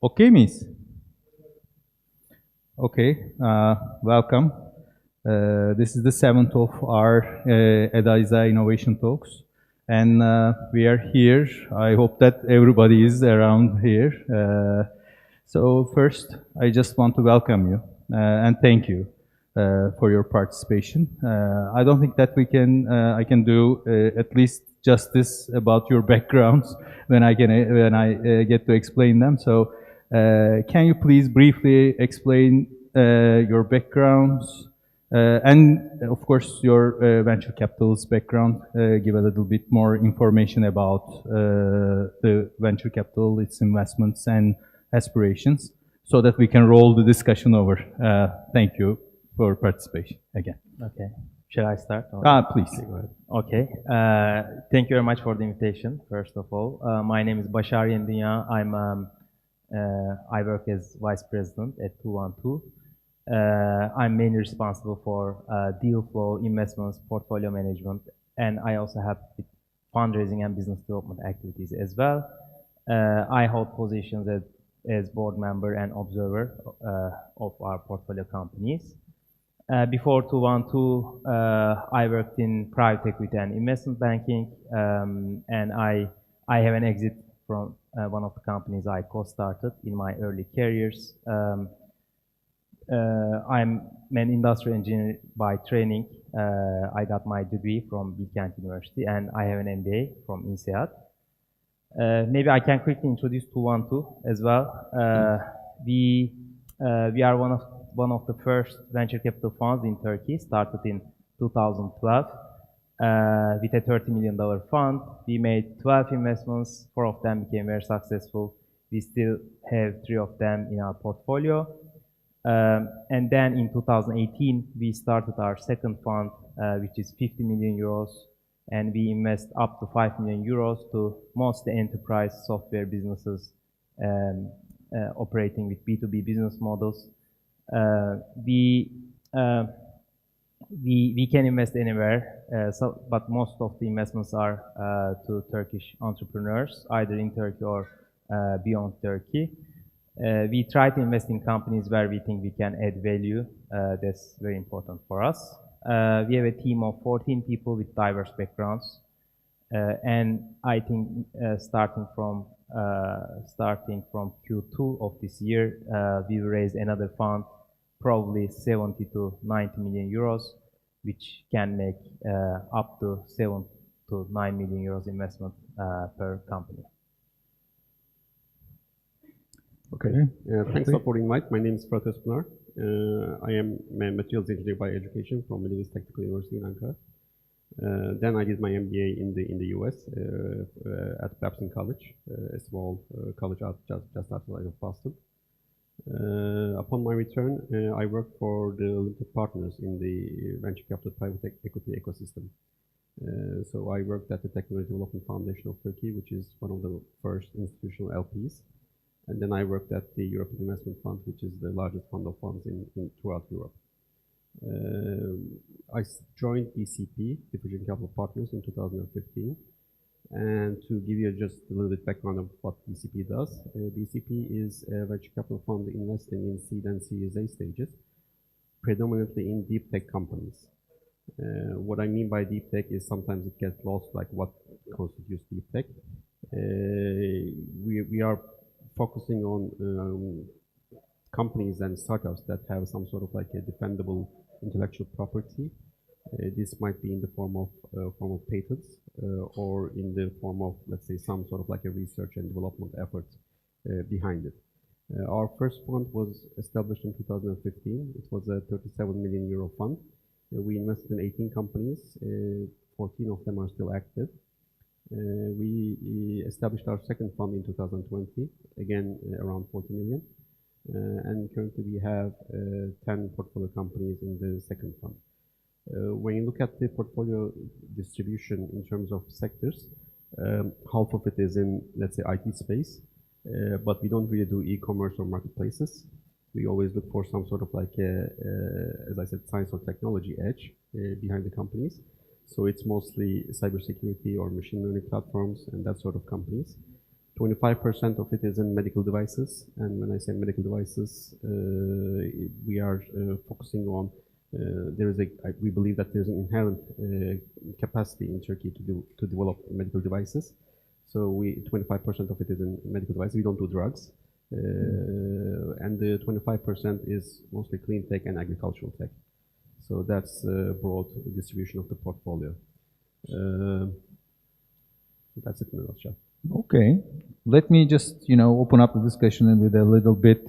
Okay, miss. Okay, welcome. This is the seventh of our EELISA Innovation Talks. And we are here. I hope that everybody is around here. So first, I just want to welcome you and thank you for your participation. I don't think that I can do at least justice about your backgrounds when I get to explain them. So can you please briefly explain your backgrounds and of course your venture capital's background? Give a little bit more information about the venture capital, its investments and aspirations, so that we can roll the discussion over. Thank you for participation again. Okay. Shall I start? Please. Go ahead. Okay. Thank you very much for the invitation, first of all. My name is Bashar Yendinya. I work as Vice President at 212. I'm mainly responsible for deal flow, investments, portfolio management, and I also have fundraising and business development activities as well. I hold positions as board member and observer of our portfolio companies. Before 212, I worked in private equity and investment banking, and I have an exit from one of the companies I co-started in my early careers. I'm an industrial engineer by training. I got my degree from Bilkent University, and I have an MBA from INSEAD. Maybe I can quickly introduce 212 as well. We are one of the first venture capital funds in Turkey, started in 2012 with a $30 million fund. We made 12 investments, 4 of them became very successful. We still have 3 of them in our portfolio. And then in 2018, we started our second fund, which is 50 million euros, and we invest up to 5 million euros to mostly enterprise software businesses operating with B2B business models. We can invest anywhere, but most of the investments are to Turkish entrepreneurs, either in Turkey or beyond Turkey. We try to invest in companies where we think we can add value. That's very important for us. We have a team of 14 people with diverse backgrounds. And I think starting from Q2 of this year, we will raise another fund, probably 70 to 90 million euros, which can make up to 7 to 9 million euros investment per company. Okay. Thanks for the invite. My name is Fırat Özpınar. I am a materials engineer by education from Middle East Technical University in Ankara. Then I did my MBA in the US at Babson College, a small college just outside of Boston. Upon my return, I worked for the limited partners in the venture capital private equity ecosystem. So I worked at the Technology Development Foundation of Turkey, which is one of the first institutional LPs. And then I worked at the European Investment Fund, which is the largest fund of funds throughout Europe. I joined DCP, Diffusion Capital Partners, in 2015. And to give you just a little bit background of what DCP does, DCP is a venture capital fund investing in seed and Series A stages, predominantly in deep tech companies. What I mean by deep tech is sometimes it gets lost, like what constitutes deep tech. We are focusing on companies and startups that have some sort of like a defendable intellectual property. This might be in the form of patents or in the form of, let's say, some sort of like a research and development effort behind it. Our first fund was established in 2015. It was a 37 million euro fund. We invested in 18 companies. 14 of them are still active. We established our second fund in 2020, again around 40 million. And currently we have 10 portfolio companies in the second fund. When you look at the portfolio distribution in terms of sectors, half of it is in, let's say, IT space, but we don't really do e-commerce or marketplaces. We always look for some sort of like, as I said, science or technology edge behind the companies. So it's mostly cybersecurity or machine learning platforms and that sort of companies. 25% of it is in medical devices, and when I say medical devices, we are focusing on we believe that there's an inherent capacity in Turkey to develop medical devices. So 25% of it is in medical devices. We don't do drugs, and the 25% is mostly clean tech and agricultural tech. So that's a broad distribution of the portfolio. That's it in a nutshell. Okay. Let me just, open up the discussion with a little bit,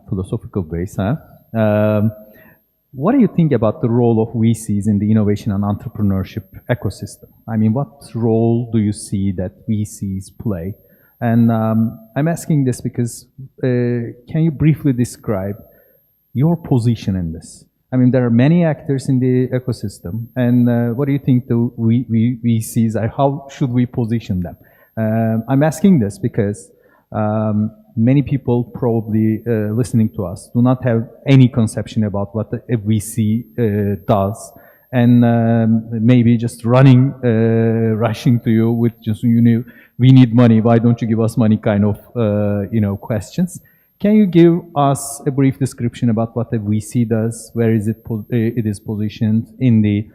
philosophical base, huh? What do you think about the role of VCs in the innovation and entrepreneurship ecosystem? I mean, what role do you see that VCs play? And I'm asking this because can you briefly describe your position in this? I mean, there are many actors in the ecosystem, and what do you think the VCs are? How should we position them? I'm asking this because many people probably listening to us do not have any conception about what a VC does, and maybe just rushing to you with just, we need money, why don't you give us money kind of, questions. Can you give us a brief description about what a VC does? Where is it is positioned in the,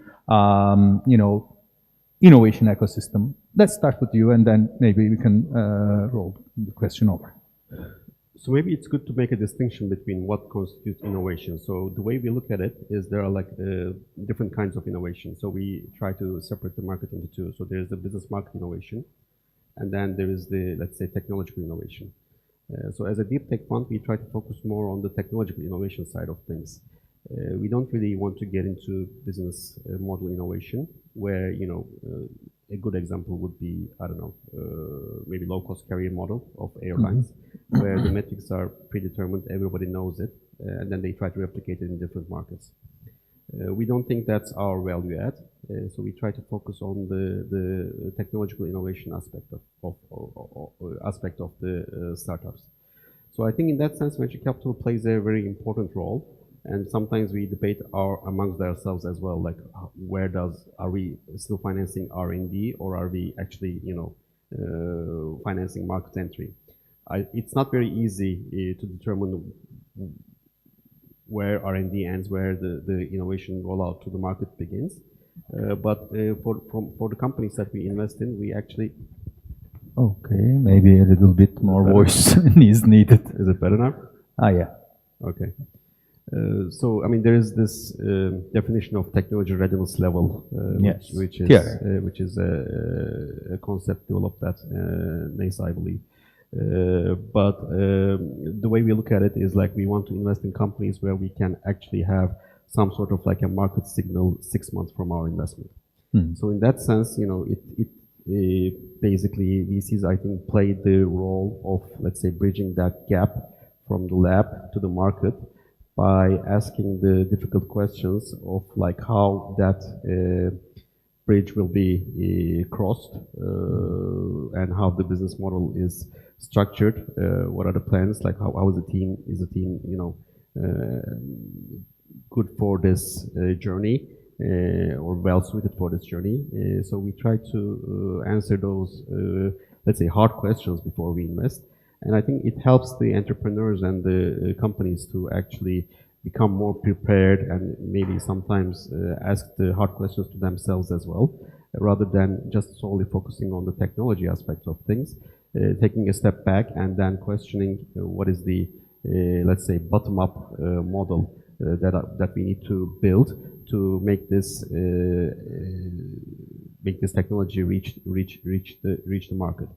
innovation ecosystem? Let's start with you, and then maybe we can roll the question over. So maybe it's good to make a distinction between what constitutes innovation. So the way we look at it is there are like different kinds of innovation. So we try to separate the market into two. So there's the business market innovation, and then there is the, let's say, technological innovation. So as a deep tech fund, we try to focus more on the technological innovation side of things. We don't really want to get into business model innovation, where, a good example would be, I don't know, maybe low-cost carrier model of airlines, where the metrics are predetermined, everybody knows it, and then they try to replicate it in different markets. We don't think that's our value add, so we try to focus on the technological innovation aspect of the startups. So I think in that sense, venture capital plays a very important role, and sometimes we debate amongst ourselves as well, like are we still financing R&D, or are we actually, financing market entry? It's not very easy to determine where R&D ends, where the innovation rollout to the market begins. But for the companies that we invest in, we actually... Okay, maybe a little bit more voice is needed. Is it better now? Yeah. Okay. So, I mean, there is this definition of technology readiness level, yes. which is a concept developed at NASA, I believe. But the way we look at it is like we want to invest in companies where we can actually have some sort of like a market signal 6 months from our investment. So in that sense, basically VCs, I think, play the role of, let's say, bridging that gap from the lab to the market by asking the difficult questions of like how that bridge will be crossed, and how the business model is structured, what are the plans, like how is the team, good for this journey, or well suited for this journey. So we try to answer those, let's say, hard questions before we invest. And I think it helps the entrepreneurs and the companies to actually become more prepared and maybe sometimes ask the hard questions to themselves as well, rather than just solely focusing on the technology aspects of things, taking a step back and then questioning what is the, let's say, bottom-up model that we need to build to make this technology reach the market.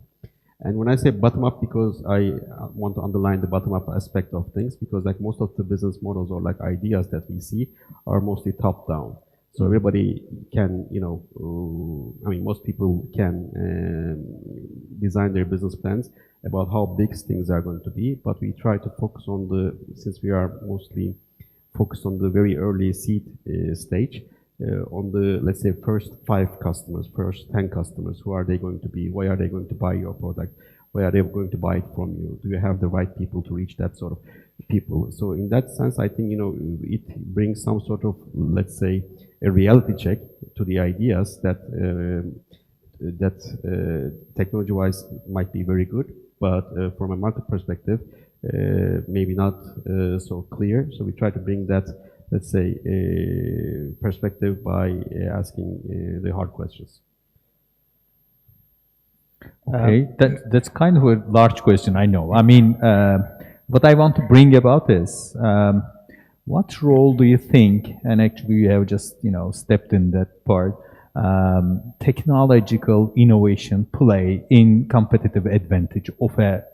And when I say bottom-up, because I want to underline the bottom-up aspect of things, because like most of the business models or like ideas that we see are mostly top-down. So everybody can, most people can design their business plans about how big things are going to be, but we try to focus on since we are mostly focused on the very early seed stage, on the, let's say, first 5 customers, first 10 customers. Who are they going to be? Why are they going to buy your product? Why are they going to buy it from you? Do you have the right people to reach that sort of people? So in that sense, I think, it brings some sort of, let's say, a reality check to the ideas that that technology-wise might be very good, but from a market perspective, maybe not so clear. So we try to bring that, let's say, perspective by asking the hard questions. Okay, that's kind of a large question, I know. I mean, what I want to bring about is, what role do you think, and actually you have just, stepped in that part, technological innovation play in competitive advantage of a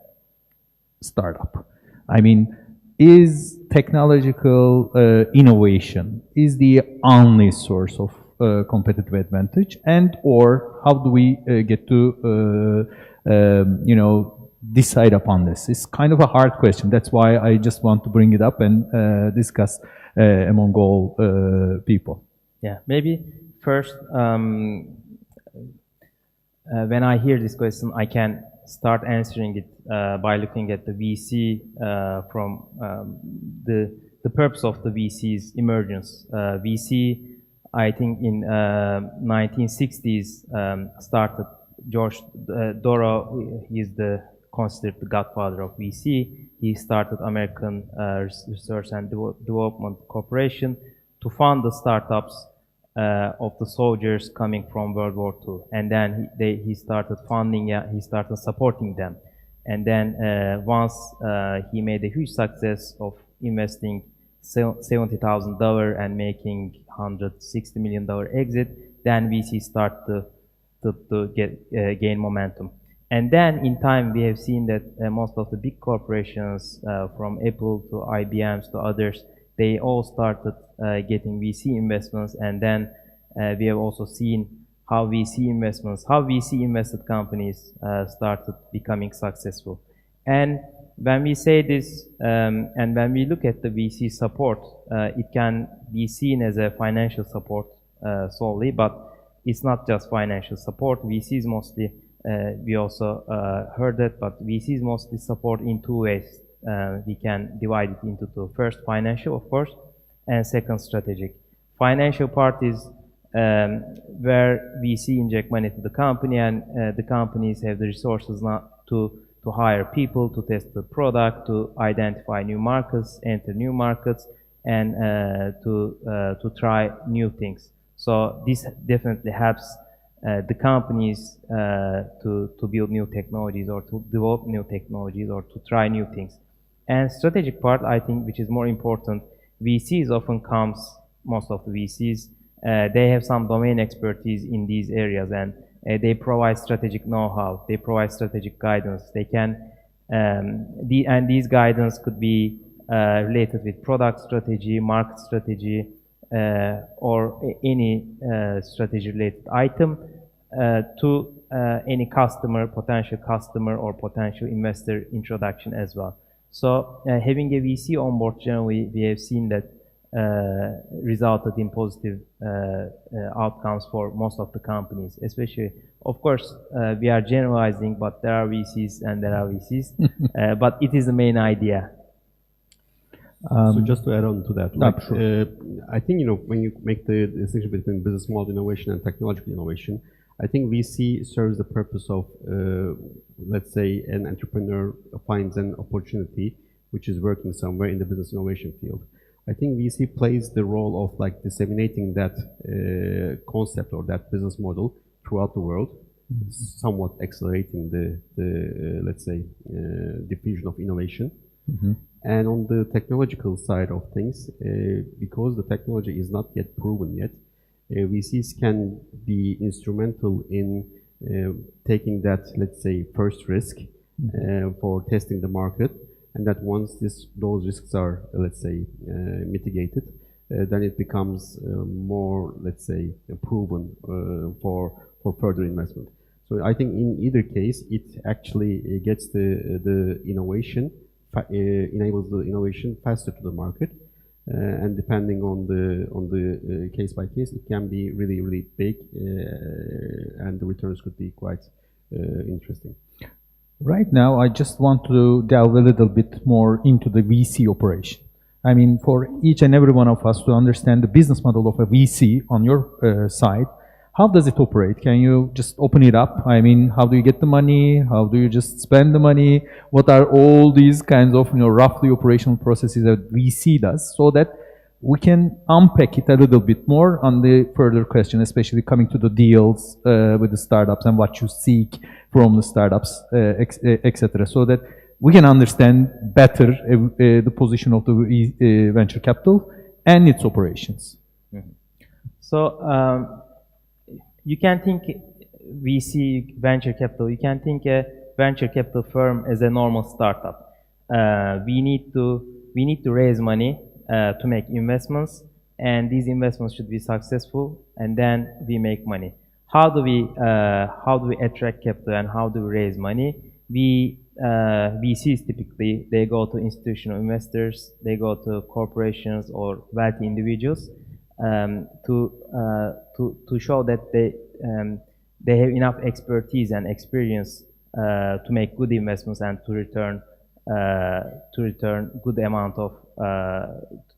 startup? I mean, is technological innovation is the only source of competitive advantage, and or how do we get to decide upon this? It's kind of a hard question. That's why I just want to bring it up and discuss among all people. Yeah, maybe first, when I hear this question, I can start answering it by looking at the VC from the purpose of the VC's emergence. VC, I think in 1960s started. George Doro, he is considered the godfather of VC. He started American Research and Development Corporation to fund the startups of the soldiers coming from World War II. And then he started funding, he started supporting them. And then once he made a huge success of investing $70,000 and making $160 million exit, then VC started to gain momentum. And then in time, we have seen that most of the big corporations, from Apple to IBMs to others, they all started getting VC investments. And then we have also seen how VC invested companies started becoming successful. And when we say this, and when we look at the VC support, it can be seen as a financial support solely, but it's not just financial support. VCs mostly, we also heard that, but VCs mostly support in two ways. We can divide it into two. First, financial, of course, and second, strategic. Financial part is where VC inject money to the company, and the companies have the resources not to hire people, to test the product, to identify new markets, enter new markets, and to try new things. So this definitely helps the companies to build new technologies or to develop new technologies or to try new things. And strategic part, I think, which is more important, VCs often comes, most of the VCs, they have some domain expertise in these areas, and they provide strategic know-how, they provide strategic guidance. They can, and these guidance could be related with product strategy, market strategy, or any strategy-related item to any customer, potential customer, or potential investor introduction as well. So having a VC on board, generally, we have seen that resulted in positive outcomes for most of the companies, especially, of course, we are generalizing, but there are VCs and there are VCs, but it is the main idea. So just to add on to that, sure. I think, when you make the distinction between business model innovation and technological innovation, I think VC serves the purpose of, let's say, an entrepreneur finds an opportunity which is working somewhere in the business innovation field. I think VC plays the role of disseminating that concept or that business model throughout the world, somewhat accelerating the let's say, diffusion of innovation. And on the technological side of things, because the technology is not yet proven yet, VCs can be instrumental in taking that, let's say, first risk for testing the market, and that once those risks are, let's say, mitigated, then it becomes more, let's say, proven for further investment. So I think in either case, it actually gets the innovation, enables the innovation faster to the market, and depending on the case by case, it can be really, really big, and the returns could be quite interesting. Right now, I just want to delve a little bit more into the VC operation. I mean, for each and every one of us to understand the business model of a VC on your side, How does it operate? Can you just open it up? I mean, how do you get the money? How do you just spend the money? What are all these kinds of, roughly operational processes that VC does, so that we can unpack it a little bit more on the further question, especially coming to the deals with the startups and what you seek from the startups, etc., so that we can understand better the position of the venture capital and its operations. So you can think VC venture capital. You can think a venture capital firm as a normal startup. We need to raise money to make investments, and these investments should be successful, and then we make money. How do we attract capital and how do we raise money? VCs typically, they go to institutional investors, they go to corporations or wealthy individuals to show that they have enough expertise and experience to make good investments and to return good amount of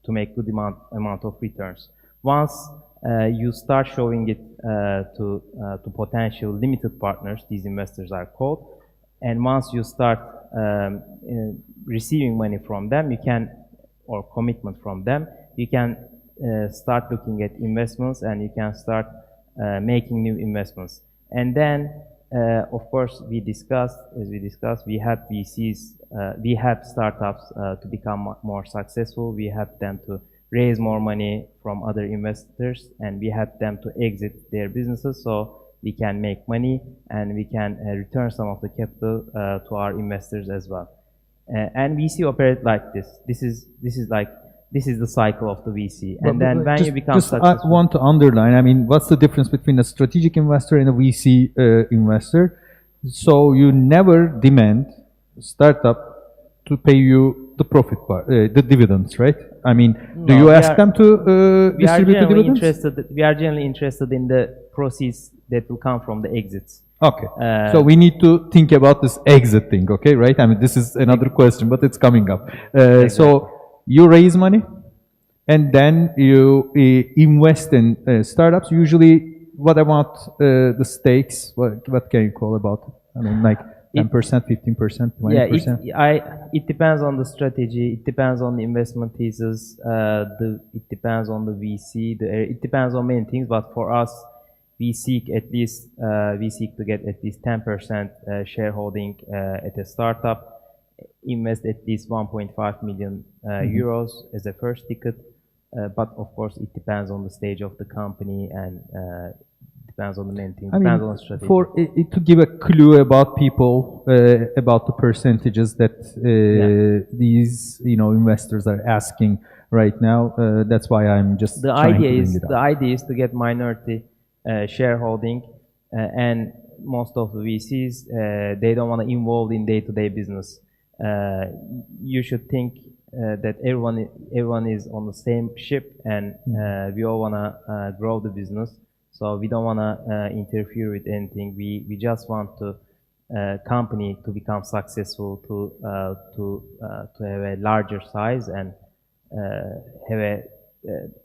to make good amount of returns. Once you start showing it to potential limited partners, these investors are called, and once you start receiving money from them, you can, or commitment from them, you can start looking at investments, and you can start making new investments. And then, of course, as we discussed, we help VCs, we help startups to become more successful. We help them to raise more money from other investors, and we help them to exit their businesses so we can make money and we can return some of the capital to our investors as well. And VC operate like this. This is the cycle of the VC. And then when you become successful, I want to underline, I mean, what's the difference between a strategic investor and a VC investor? So you never demand startup to pay you the profit part, the dividends, right? I mean, do you ask them to distribute the dividends? We are generally interested in the proceeds that will come from the exits. Okay. So we need to think about this exit thing, okay, right? I mean, this is another question, but it's coming up. Exactly. So you raise money, and then you invest in startups. Usually, what about the stakes? What can you call about it? I mean, like 10%, 15%, 20%? Yeah, it depends on the strategy. It depends on the investment thesis. It depends on the VC. It depends on many things. But for us, we seek to get at least 10% shareholding at a startup. Invest at least 1.5 million euros as a first ticket. But of course, it depends on the stage of the company and depends on the main thing. Depends on the strategy. To give a clue about people, about the percentages that these investors are asking right now, that's why I'm just trying to bring it up. The idea is to get minority shareholding, and most of the VCs they don't want to involve in day-to-day business. You should think that everyone is on the same ship, and we all want to grow the business. So we don't want to interfere with anything. We just want to company to become successful, to have a larger size and have a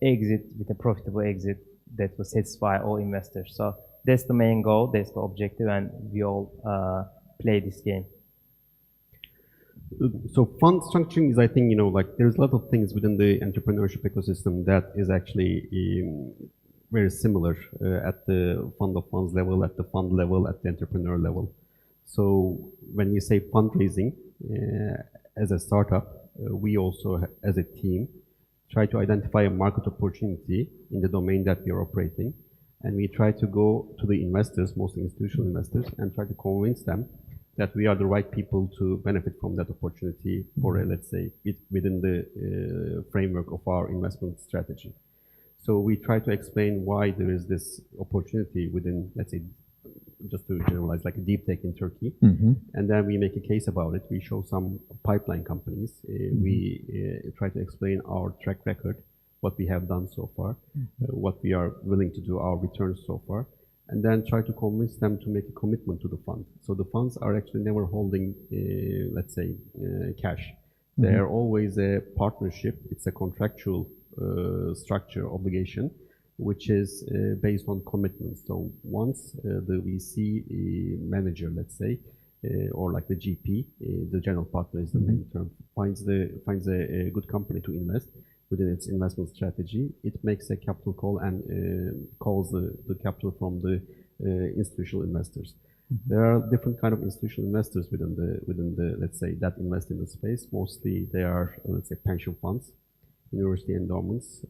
exit with a profitable exit that will satisfy all investors. So that's the main goal, that's the objective, and we all play this game. So fund structuring is, I think, like there's a lot of things within the entrepreneurship ecosystem that is actually very similar at the fund of funds level, at the fund level, at the entrepreneur level. So when you say fundraising, as a startup, we also, as a team, try to identify a market opportunity in the domain that we are operating. And we try to go to the investors, mostly institutional investors, and try to convince them that we are the right people to benefit from that opportunity for, let's say, within the framework of our investment strategy. So we try to explain why there is this opportunity within, let's say, just to generalize, like a deep tech in Turkey. And then we make a case about it. We show some pipeline companies. We try to explain our track record, what we have done so far, what we are willing to do, our returns so far, and then try to convince them to make a commitment to the fund. So the funds are actually never holding, let's say, cash. They are always a partnership. It's a contractual structure obligation which is based on commitments. So once the VC manager, let's say, or like the GP, the general partner is the main term, finds a good company to invest within its investment strategy, it makes a capital call and calls the capital from the institutional investors. There are different kind of institutional investors within the let's say that invest in the space. Mostly they are let's say pension funds, university endowments,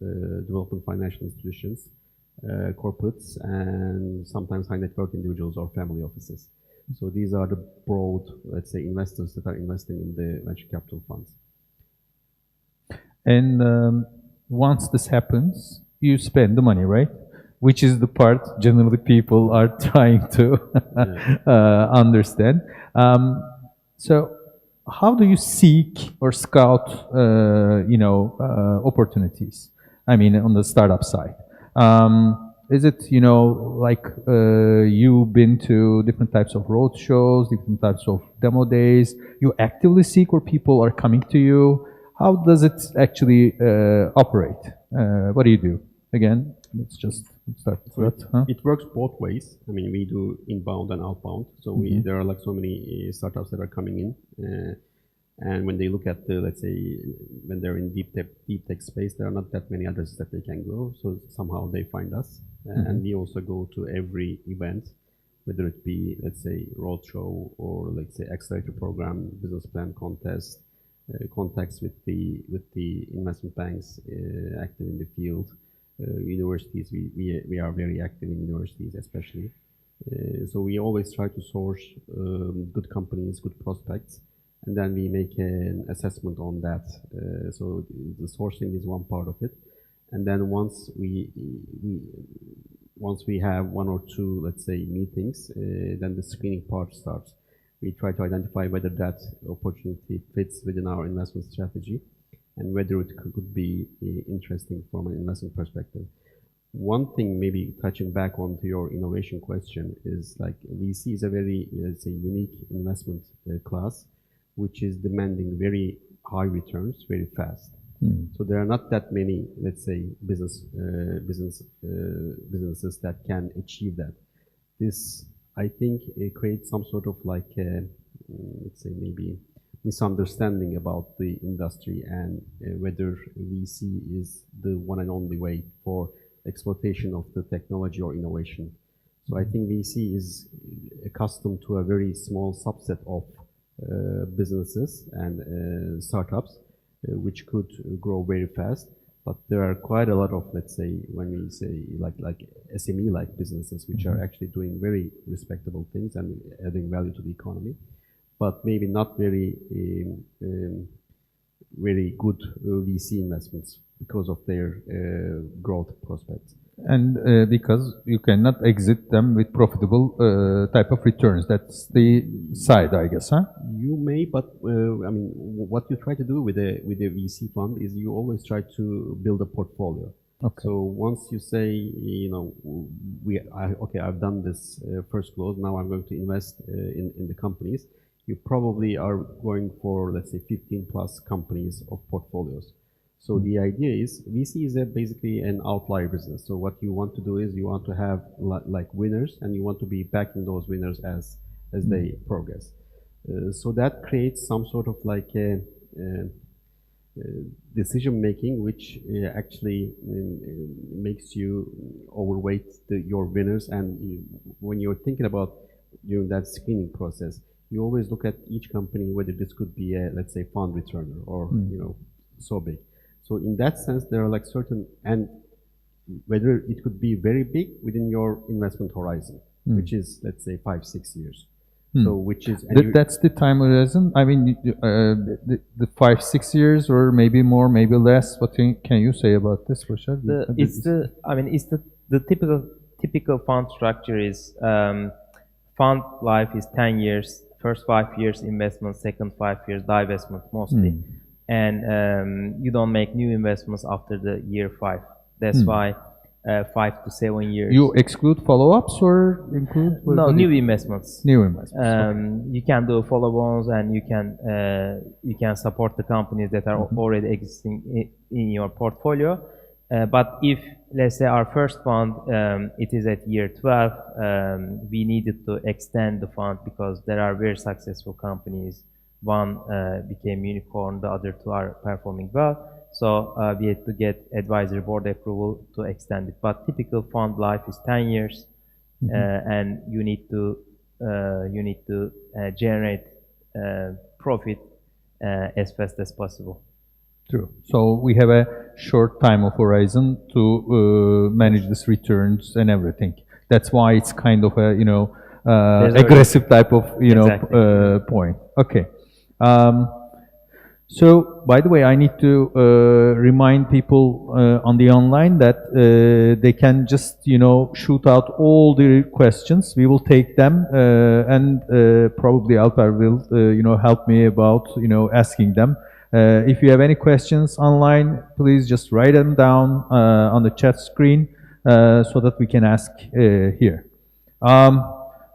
development financial institutions, corporates, and sometimes high net worth individuals or family offices. So these are the broad, let's say, investors that are investing in the venture capital funds. And once this happens, you spend the money, right? Which is the part generally people are trying to understand. So how do you seek or scout, opportunities? I mean, on the startup side. Is it, like you've been to different types of road shows, different types of demo days? You actively seek or people are coming to you? How does it actually operate? What do you do? Again, let's just start with that. It works both ways. I mean, we do inbound and outbound. So there are like so many startups that are coming in. And when they look at the, let's say, when they're in deep tech space, there are not that many addresses that they can go. So somehow they find us. And we also go to every event, whether it be, let's say, roadshow or, let's say, accelerator program, business plan contest, contacts with the investment banks active in the field, universities. We are very active in universities, especially. So we always try to source good companies, good prospects, and then we make an assessment on that. So the sourcing is one part of it, and then once we have one or two, let's say, meetings, then the screening part starts. We try to identify whether that opportunity fits within our investment strategy and whether it could be interesting from an investment perspective. One thing, maybe touching back onto your innovation question, is like VC is a very, let's say, unique investment class, which is demanding very high returns very fast. So there are not that many, let's say, businesses that can achieve that. This, I think, creates some sort of like, let's say, maybe misunderstanding about the industry and whether VC is the one and only way for exploitation of the technology or innovation. So I think VC is accustomed to a very small subset of businesses and startups, which could grow very fast. But there are quite a lot of, let's say, when we say like SME-like businesses, which are actually doing very respectable things and adding value to the economy, but maybe not very good VC investments because of their growth prospects. And because you cannot exit them with profitable type of returns. That's the side, I guess, huh? You may, but I mean, what you try to do with a VC fund is you always try to build a portfolio. Okay. So once you say, okay, I've done this first close, now I'm going to invest in the companies, you probably are going for, let's say, 15 plus companies of portfolios. So the idea is VC is basically an outlier business. So what you want to do is you want to have like winners, and you want to be backing those winners as they progress. So that creates some sort of like a decision making, which actually makes you overweight your winners. And when you're thinking about during that screening process, you always look at each company whether this could be a, let's say, fund returner or so big. So in that sense, there are like certain, and whether it could be very big within your investment horizon, which is, let's say, 5-6 years. So which is that's the time horizon. I mean, the 5-6 years, or maybe more, maybe less. What can you say about this, Rashad? The typical fund structure is fund life is 10 years. First 5 years investment, second 5 years divestment mostly. And you don't make new investments after the year 5. That's why 5 to 7 years. You exclude follow-ups or include? No, new investments. New investments. You can do follow-ons, and you can support the companies that are already existing in your portfolio. But if, let's say, our first fund, it is at year 12, we needed to extend the fund because there are very successful companies. One became unicorn, the other two are performing well. So we had to get advisory board approval to extend it. But typical fund life is 10 years, and you need to generate profit as fast as possible. True. So we have a short time of horizon to manage these returns and everything. That's why it's kind of a aggressive type of Exactly. point. Okay. So by the way, I need to remind people on the online that they can just shoot out all the questions. We will take them, and probably Alper will help me about asking them. If you have any questions online, please just write them down on the chat screen so that we can ask here.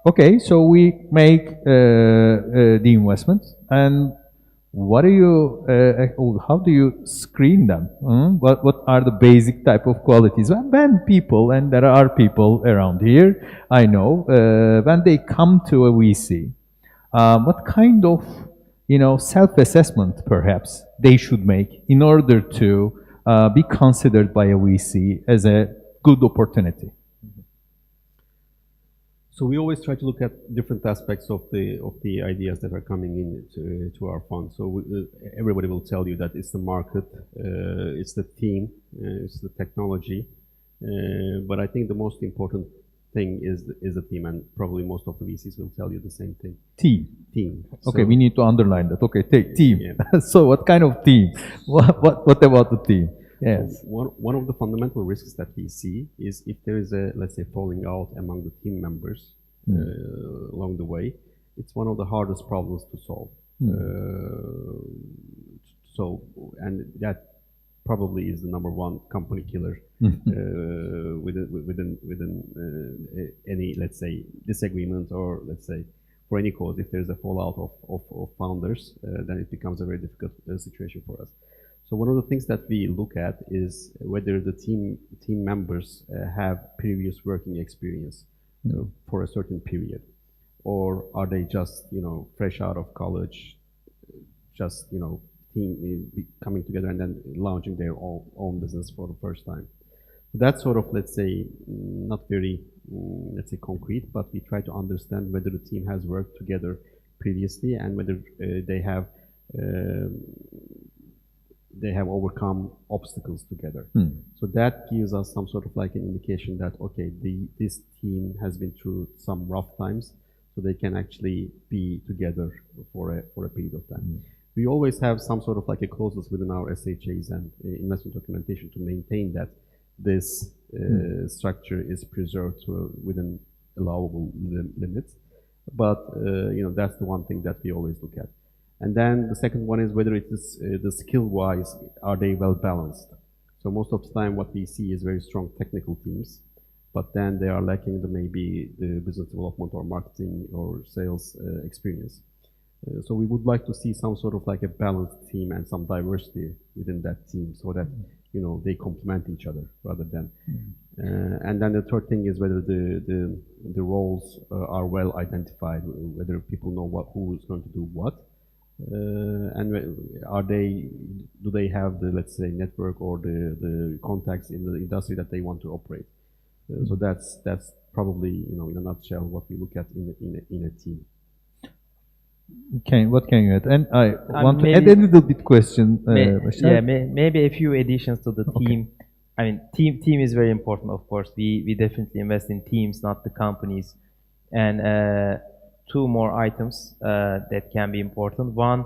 Okay, so we make the investments, and what do you? How do you screen them? What are the basic type of qualities? When people, and there are people around here, I know, when they come to a VC, what kind of self-assessment perhaps they should make in order to be considered by a VC as a good opportunity? So we always try to look at different aspects of the ideas that are coming in to our fund. So everybody will tell you that it's the market, it's the team, it's the technology. But I think the most important thing is the team, and probably most of the VCs will tell you the same thing. Team. Team. Okay, So, we need to underline that. Okay, team. Yeah. So what kind of team? What about the team? Yes. one of the fundamental risks that we see is if there is a, let's say, falling out among the team members along the way, it's one of the hardest problems to solve. So, and that probably is the number one company killer within any, let's say, disagreement, or let's say for any cause. If there's a fallout of founders, then it becomes a very difficult situation for us. So one of the things that we look at is whether the team members have previous working experience for a certain period, or are they just fresh out of college, just team coming together and then launching their own business for the first time. That's sort of, let's say, not very let's say concrete, but we try to understand whether the team has worked together previously and whether they have overcome obstacles together. So that gives us some sort of like an indication that, okay, this team has been through some rough times, so they can actually be together for a period of time. We always have some sort of like a clauses within our SHAs and investment documentation to maintain that this structure is preserved within allowable limits. But that's the one thing that we always look at. And then the second one is whether it is the skill-wise, are they well balanced? So most of the time what we see is very strong technical teams, but then they are lacking maybe the business development or marketing or sales experience. So we would like to see some sort of like a balanced team and some diversity within that team, so that they complement each other rather than. And then the third thing is whether the roles are well identified, whether people know who is going to do what. And do they have the, let's say, network or the contacts in the industry that they want to operate? So that's probably in a nutshell what we look at in a team. What can you add? And I want to add a little bit question. Maybe a few additions to the team. Okay. I mean, team is very important, of course. We definitely invest in teams, not the companies. And two more items that can be important. One,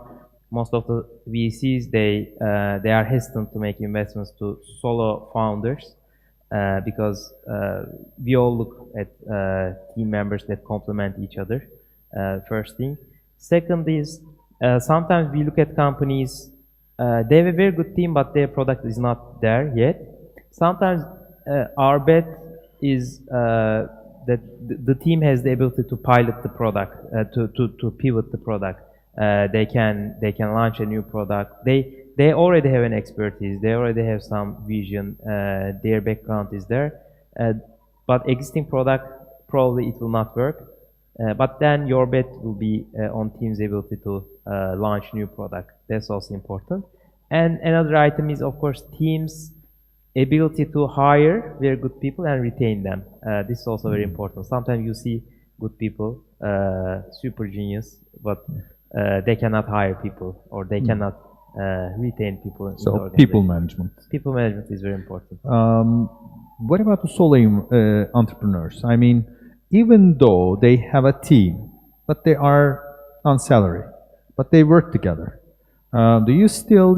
most of the VCs, they are hesitant to make investments to solo founders because we all look at team members that complement each other, first thing. Second is, sometimes we look at companies, they have a very good team, but their product is not there yet. Sometimes our bet is that the team has the ability to pilot the product, to pivot the product. They can launch a new product. They they already have an expertise, they already have some vision, their background is there. But existing product, probably it will not work. But then your bet will be on team's ability to launch new product. That's also important. And another item is, of course, teams' ability to hire very good people and retain them. This is also very important. Sometimes you see good people, super genius, but they cannot hire people or they cannot retain people in the So organization. people management. People management is very important. What about the solo entrepreneurs? I mean, even though they have a team, but they are on salary, but they work together. Do you still,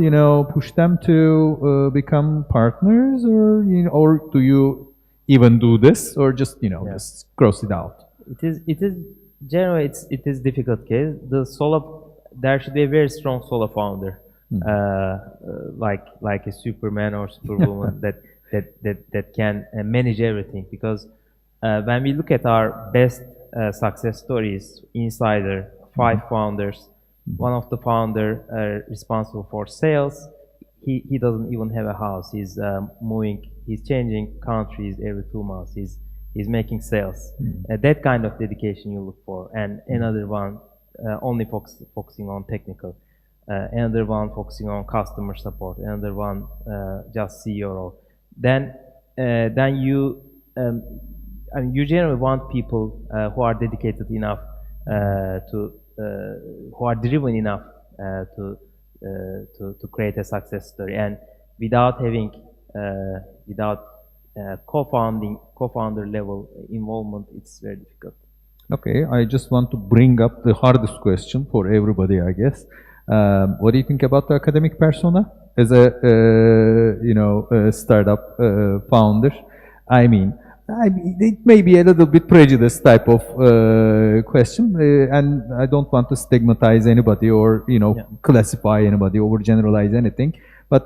push them to become partners, or or do you even do this, or just just cross it out? It is generally it is difficult case. The solo, there should be a very strong solo founder, like a Superman or Superwoman that can manage everything. Because when we look at our best success stories, Insider, 5 founders, one of the founder responsible for sales. He doesn't even have a house. He's moving. He's changing countries every 2 months. He's making sales. That kind of dedication you look for. And another one only focusing on technical. Another one focusing on customer support. Another one just CEO role. Then you I mean, you generally want people who are dedicated enough who are driven enough to create a success story. And without having co-founder level involvement, it's very difficult. Okay, I just want to bring up the hardest question for everybody, I guess. What do you think about the academic persona as a a startup founder? I mean, it may be a little bit prejudiced type of question, and I don't want to stigmatize anybody or classify anybody or generalize anything. But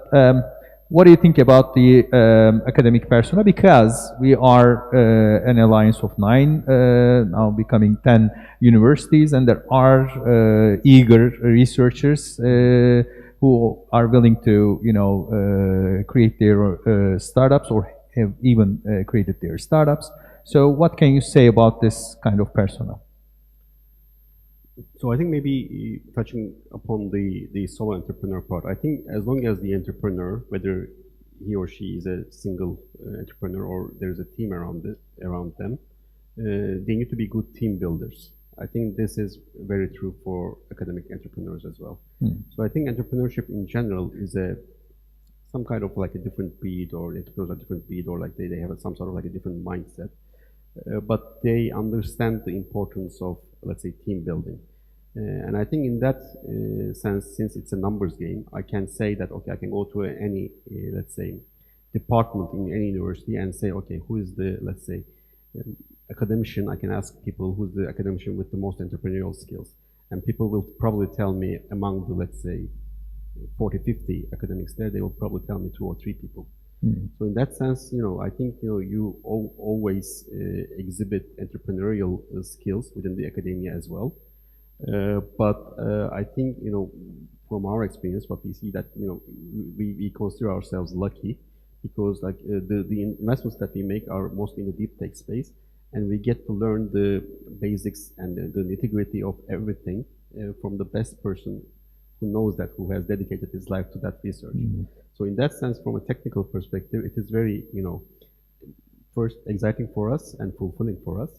what do you think about the academic persona? Because we are an alliance of 9, now becoming 10 universities, and there are eager researchers who are willing to create their startups or have even created their startups. So what can you say about this kind of persona? So I think maybe touching upon the solo entrepreneur part, I think as long as the entrepreneur, whether he or she is a single entrepreneur or there's a team around them, they need to be good team builders. I think this is very true for academic entrepreneurs as well. So I think entrepreneurship in general is some kind of like a different breed, or entrepreneurs are different breed, or like they have some sort of like a different mindset. But they understand the importance of, let's say, team building. And I think in that sense, since it's a numbers game, I can say that, okay, I can go to any, let's say, department in any university and say, okay, who is the, let's say, academician? I can ask people who's the academician with the most entrepreneurial skills. And people will probably tell me among the, let's say, 40, 50 academics there, they will probably tell me 2 or 3 people. So in that sense, I think, you always exhibit entrepreneurial skills within the academia as well. But I think, from our experience, what we see that, we consider ourselves lucky because like the investments that we make are mostly in the deep tech space, and we get to learn the basics and the nitty-gritty of everything from the best person who knows that, who has dedicated his life to that research. So in that sense, from a technical perspective, it is very, first exciting for us and fulfilling for us.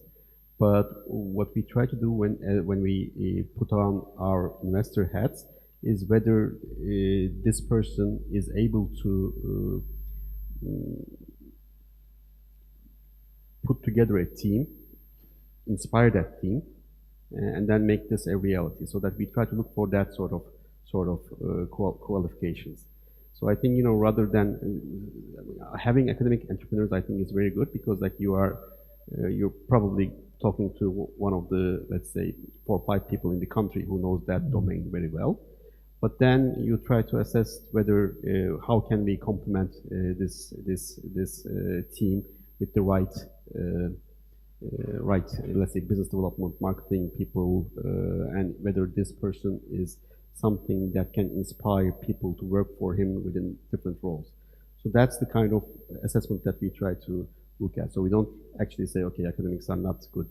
But what we try to do when we put on our investor hats is whether this person is able to put together a team, inspire that team, and then make this a reality. So that we try to look for that sort of qualifications. So I think, rather than having academic entrepreneurs, I think is very good because like you're probably talking to one of the, let's say, 4 or 5 people in the country who knows that domain very well. But then you try to assess whether how can we complement this team with the right, let's say, business development, marketing people, and whether this person is something that can inspire people to work for him within different roles. So that's the kind of assessment that we try to look at. So we don't actually say, okay, academics are not good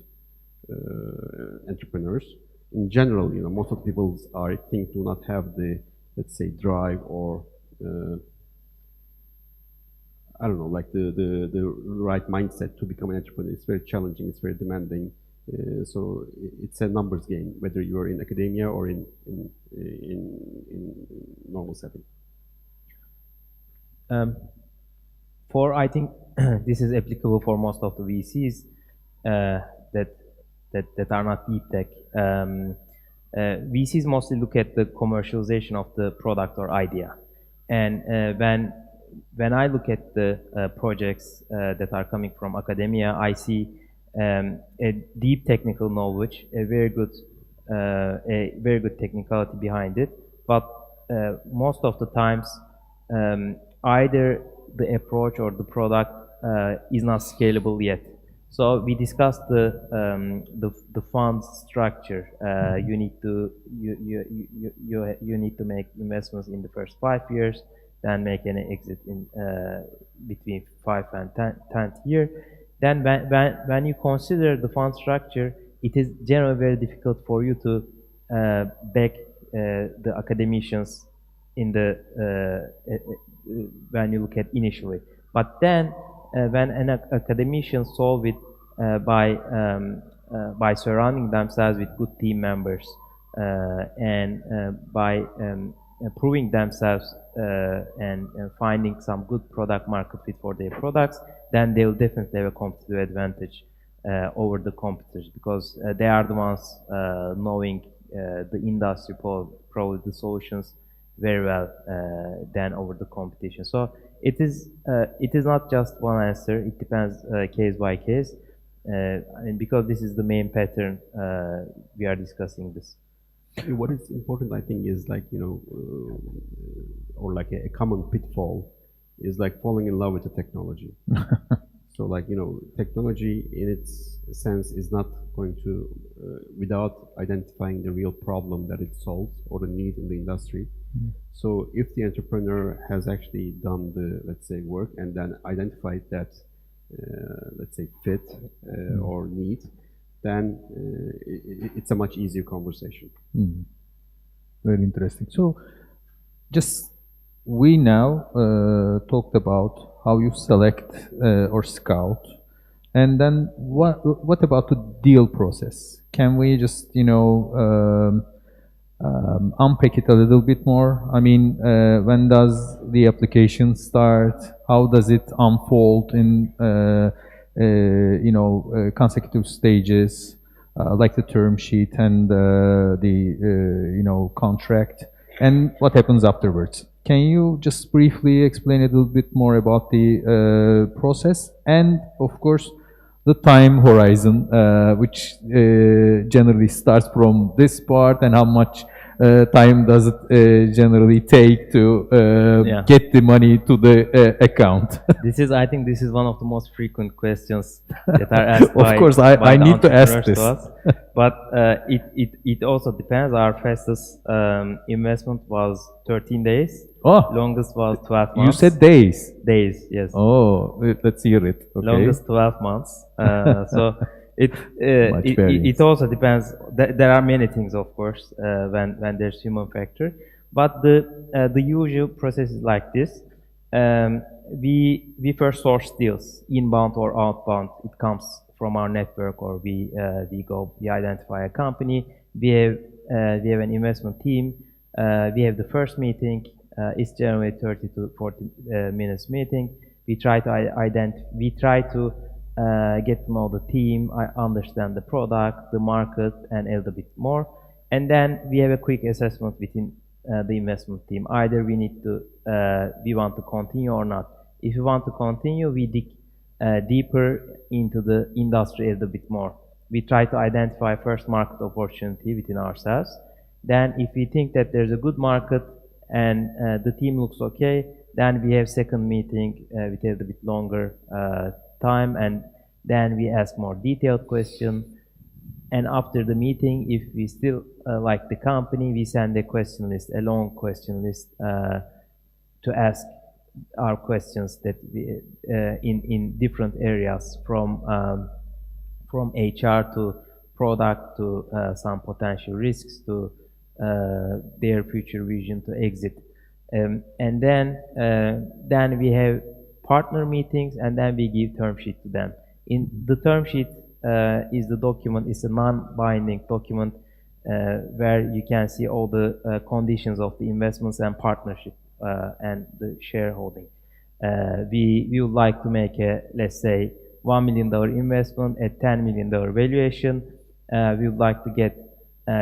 entrepreneurs. In general, most of the people I think do not have the, let's say, drive or I don't know, like the right mindset to become an entrepreneur. It's very challenging. It's very demanding. So it's a numbers game, whether you are in academia or in normal setting. I think this is applicable for most of the VCs that are not deep tech. VCs mostly look at the commercialization of the product or idea, and when I look at the projects that are coming from academia, I see a deep technical knowledge, a very good technicality behind it. But most of the times, either the approach or the product is not scalable yet. So we discussed the fund structure. You need to make investments in the first 5 years, then make an exit in between 5 and 10th year. Then when you consider the fund structure, it is generally very difficult for you to back the academicians in the when you look at initially. But then when an academician solve it by surrounding themselves with good team members and by proving themselves and finding some good product market fit for their products, then they will definitely have a competitive advantage over the competitors, because they are the ones knowing the industry, probably the solutions very well than over the competition. So it is not just one answer. It depends case by case, and because this is the main pattern, we are discussing this. What is important, I think, is like, or like a common pitfall is like falling in love with the technology. So like, technology in its sense is not going to, without identifying the real problem that it solves or the need in the industry. Mm-hmm. So if the entrepreneur has actually done the, let's say, work and then identified that, let's say, fit or need, then it's a much easier conversation. Mm. Very interesting. So just we now talked about how you select or scout, and then what about the deal process? Can we just unpack it a little bit more? I mean, when does the application start? How does it unfold in consecutive stages, like the term sheet and the contract, and what happens afterwards? Can you just briefly explain a little bit more about the process and, of course, the time horizon, which generally starts from this part, and how much time does it generally take to get the money to the account? I think this is one of the most frequent questions that are asked of course, I need to ask this. But it also depends. Our fastest investment was 13 days. Oh, longest was 12 months. You said days. Days, yes. Oh, let's hear it. Okay. Longest 12 months. So it also depends. There are many things, of course, when there's human factor. But the usual process is like this. We first source deals, inbound or outbound. It comes from our network, or we identify a company. We have an investment team. We have the first meeting. It's generally 30 to 40 minutes meeting. We try to get to know the team, understand the product, the market, and a little bit more. And then we have a quick assessment within the investment team. Either we want to continue or not. If we want to continue, we dig deeper into the industry a little bit more. We try to identify first market opportunity within ourselves. Then if we think that there's a good market and the team looks okay, then we have second meeting with a little bit longer time, and then we ask more detailed questions. And after the meeting, if we still like the company, we send a question list, a long question list, to ask our questions that we, in different areas from HR to product to some potential risks to their future vision to exit. And then we have partner meetings, and then we give term sheet to them. In the term sheet is the document, it's a non-binding document where you can see all the conditions of the investments and partnership and the shareholding. We would like to make a, let's say, $1 million investment at $10 million valuation. We would like to get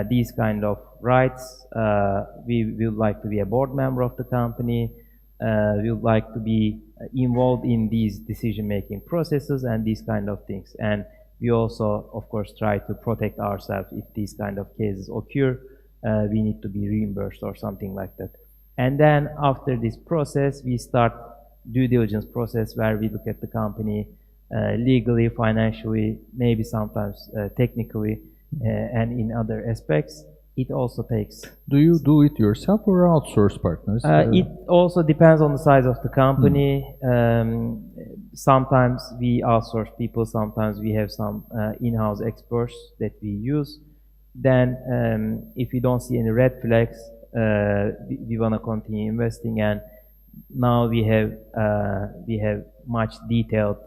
these kind of rights. We would like to be a board member of the company. We would like to be involved in these decision-making processes and these kind of things. And we also, of course, try to protect ourselves if these kind of cases occur. We need to be reimbursed or something like that. And then after this process, we start due diligence process where we look at the company legally, financially, maybe sometimes technically, and in other aspects. It also takes. Do you do it yourself or outsource partners? It also depends on the size of the company. Sometimes we outsource people, sometimes we have some in-house experts that we use. Then if we don't see any red flags, we want to continue investing, and now we have much detailed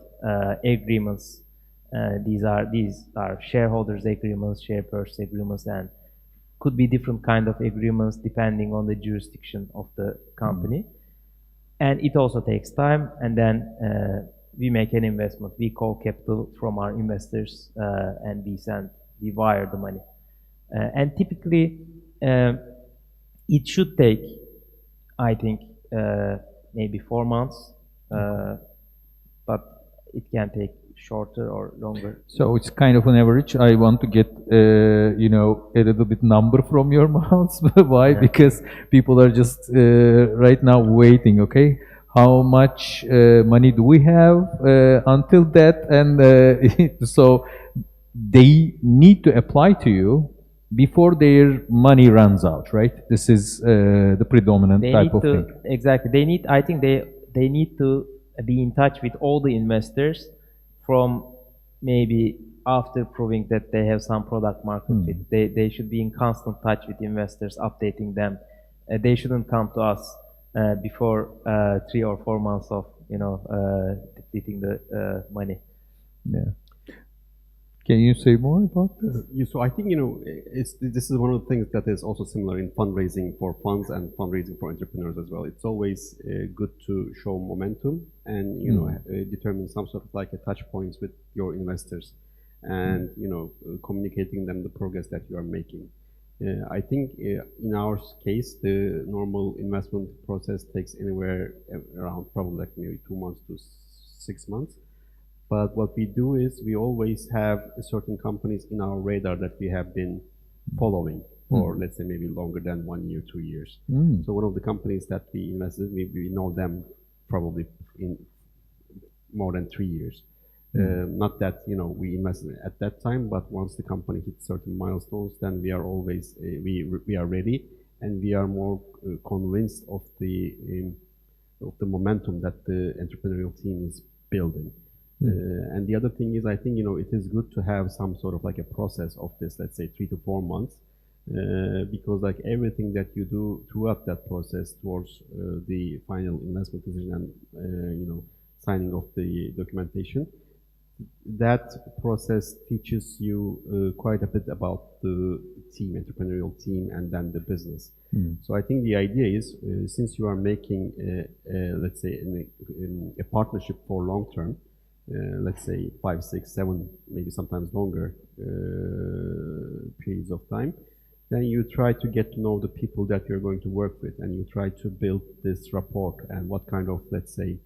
agreements. These are shareholders agreements, share purchase agreements, and could be different kind of agreements depending on the jurisdiction of the company. And it also takes time, and then we make an investment. We call capital from our investors, and we wire the money. And typically, it should take, I think, maybe 4 months, but it can take shorter or longer. So it's kind of an average. I want to get, a little bit number from your mouth. Why? Yeah. Because people are just right now waiting, okay? How much money do we have until that? And so they need to apply to you before their money runs out, right? This is the predominant type of thing. Exactly. I think they need to be in touch with all the investors from maybe after proving that they have some product market fit. They should be in constant touch with investors, updating them. They shouldn't come to us before 3 or 4 months of depleting the money. Yeah. Can you say more about this? So I think this is one of the things that is also similar in fundraising for funds and fundraising for entrepreneurs as well. It's always good to show momentum and determine some sort of like a touch points with your investors, and communicating them the progress that you are making. I think in our case, the normal investment process takes anywhere around probably like maybe 2 months to 6 months. But what we do is we always have certain companies in our radar that we have been following for, let's say, maybe longer than 1 year, 2 years. So one of the companies that we invested, we know them probably in more than 3 years. Not that we invested at that time, but once the company hits certain milestones, then we are always we are ready, and we are more convinced of the momentum that the entrepreneurial team is building. And the other thing is, I think, it is good to have some sort of like a process of this, let's say 3 to 4 months, because like everything that you do throughout that process towards the final investment decision and, signing of the documentation, that process teaches you quite a bit about the team, entrepreneurial team, and then the business. So I think the idea is, since you are making, let's say, a partnership for long term, let's say 5, 6, 7, maybe sometimes longer periods of time, then you try to get to know the people that you're going to work with, and you try to build this rapport and what kind of, let's say,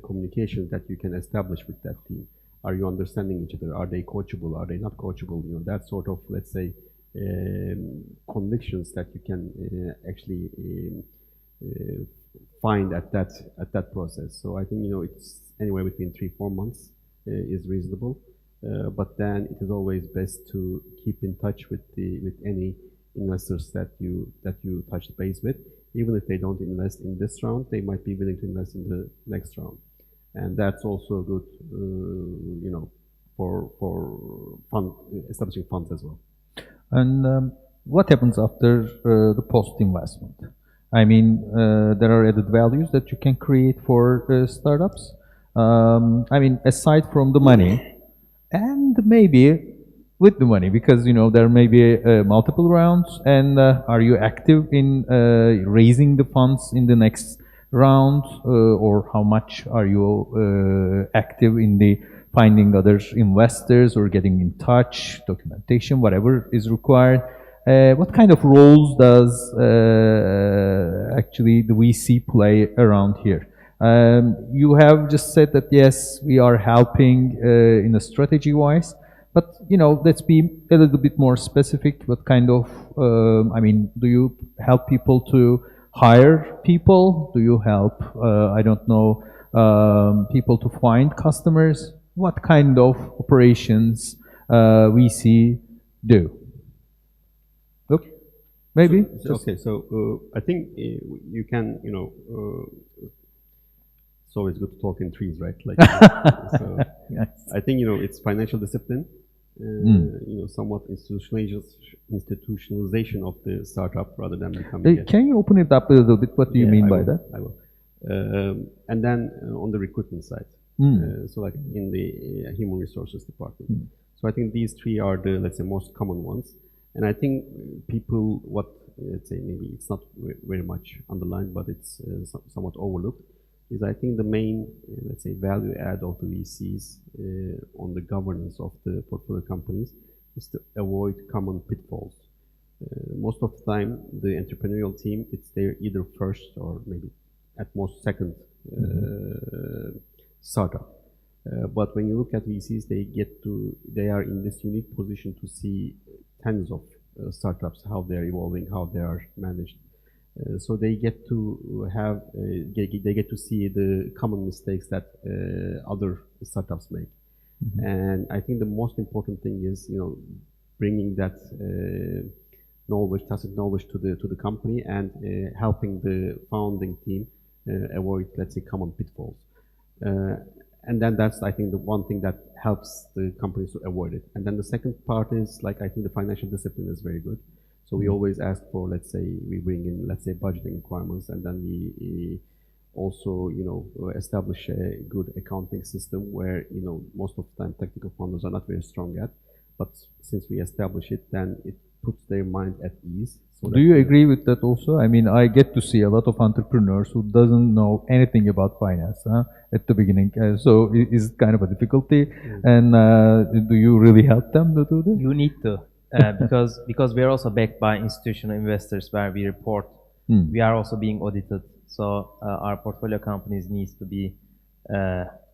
communication that you can establish with that team. Are you understanding each other? Are they coachable? Are they not coachable? That sort of, let's say, convictions that you can actually find at that process. So I think it's anywhere between 3-4 months is reasonable. But then it is always best to keep in touch with any investors that you touched base with. Even if they don't invest in this round, they might be willing to invest in the next round, and that's also good, for establishing funds as well. And what happens after the post-investment? I mean, there are added values that you can create for startups. I mean, aside from the money, and maybe with the money, because there may be multiple rounds. And are you active in raising the funds in the next round, or how much are you active in the finding other investors or getting in touch, documentation, whatever is required? What kind of roles does actually the VC play around here? You have just said that yes, we are helping in a strategy-wise, but let's be a little bit more specific. What kind of, I mean, do you help people to hire people? Do you help, I don't know, people to find customers? What kind of operations VC do? Look, maybe. Okay, so I think you can, it's always good to talk in trees, right? Like, so Yes. I think it's financial discipline, somewhat institutionalization of the startup rather than becoming. Can you open it up a little bit? What do you mean by that? I will. And then on the recruitment side, so like in the human resources department. So I think these three are the, let's say, most common ones. And I think people, let's say, maybe it's not very much underlined, but it's somewhat overlooked, is I think the main, let's say, value add of the VCs on the governance of the portfolio companies is to avoid common pitfalls. Most of the time, the entrepreneurial team, it's their either first or maybe at most second startup. But when you look at VCs, they are in this unique position to see tens of startups, how they're evolving, how they are managed. So they get to have, they get to see the common mistakes that other startups make. And I think the most important thing is, bringing that knowledge, tacit knowledge to the company, and helping the founding team avoid, let's say, common pitfalls. And then that's, I think, the one thing that helps the companies to avoid it. And then the second part is, like, I think the financial discipline is very good. So we always ask for, let's say, we bring in, let's say, budgeting requirements, and then we also, establish a good accounting system where, most of the time technical founders are not very strong at. But since we establish it, then it puts their mind at ease. So do you agree with that also? I mean, I get to see a lot of entrepreneurs who doesn't know anything about finance at the beginning. So is it kind of a difficulty? And do you really help them to do this? You need to. Because we are also backed by institutional investors where we report. We are also being audited. So our portfolio companies needs to be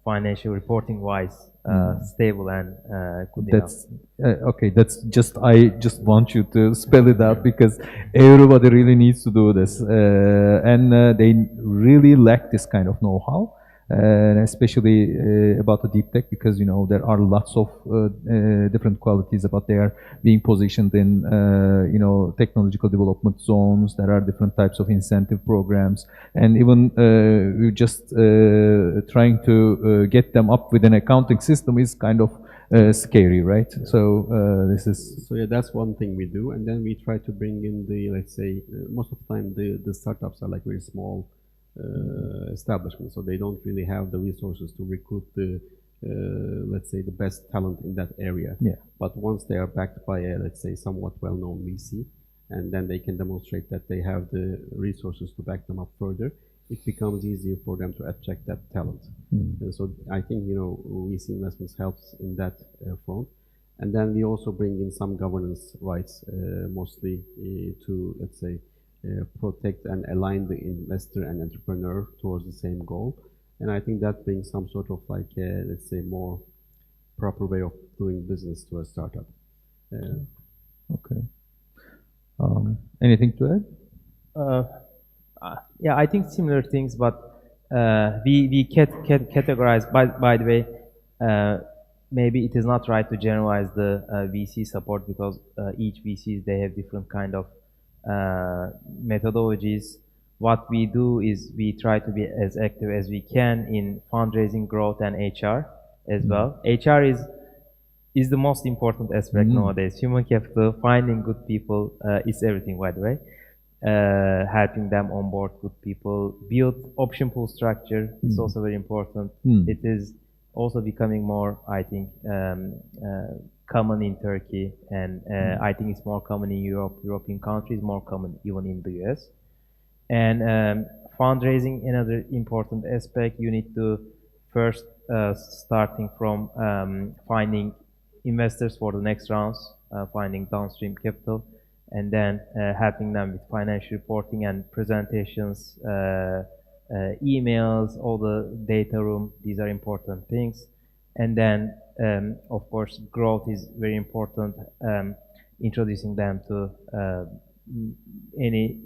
financial reporting wise stable and good enough. Okay. That's just, I just want you to spell it out, because everybody really needs to do this, and they really lack this kind of know-how. And especially about the deep tech, because there are lots of different qualities about they are being positioned in technological development zones. There are different types of incentive programs, and even we're just trying to get them up with an accounting system is kind of scary, right? So this is. So yeah, that's one thing we do, and then we try to bring in the, let's say, most of the time the startups are like very small establishment, so they don't really have the resources to recruit the, let's say, the best talent in that area. Yeah. But once they are backed by a, let's say, somewhat well-known VC, and then they can demonstrate that they have the resources to back them up further, it becomes easier for them to attract that talent. And so I think, VC investments helps in that front. And then we also bring in some governance rights, mostly to, let's say, protect and align the investor and entrepreneur towards the same goal. And I think that brings some sort of like, let's say, more proper way of doing business to a startup. Okay. Anything to add? Yeah, I think similar things, but we categorize, by the way, maybe it is not right to generalize the VC support because each VCs they have different kind of methodologies. What we do is we try to be as active as we can in fundraising, growth, and HR as well. HR is the most important aspect nowadays. Human capital, finding good people is everything, by the way. Helping them onboard good people, build option pool structure is also very important. It is also becoming more, I think, common in Turkey, and I think it's more common in Europe, European countries, more common even in the US. And fundraising, another important aspect, you need to first starting from finding investors for the next rounds, finding downstream capital, and then helping them with financial reporting and presentations, emails, all the data room. These are important things. And then, of course, growth is very important. Introducing them to any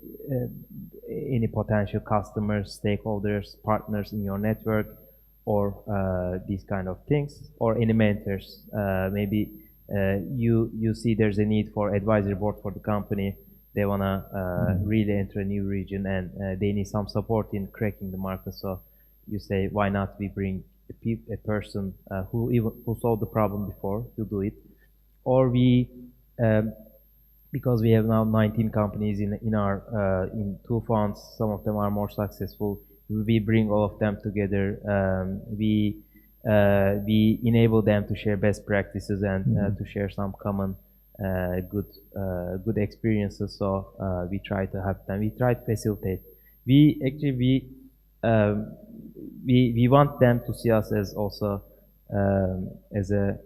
potential customers, stakeholders, partners in your network, or these kind of things, or any mentors. Maybe you see there's a need for advisory board for the company. They wanna really enter a new region, and they need some support in cracking the market. So you say, why not we bring a person who solved the problem before to do it, or we. Because we have now 19 companies in our in 2 funds, some of them are more successful. We bring all of them together. We enable them to share best practices and to share some common good experiences. So we try to help them. We try to facilitate. We actually we want them to see us as also as a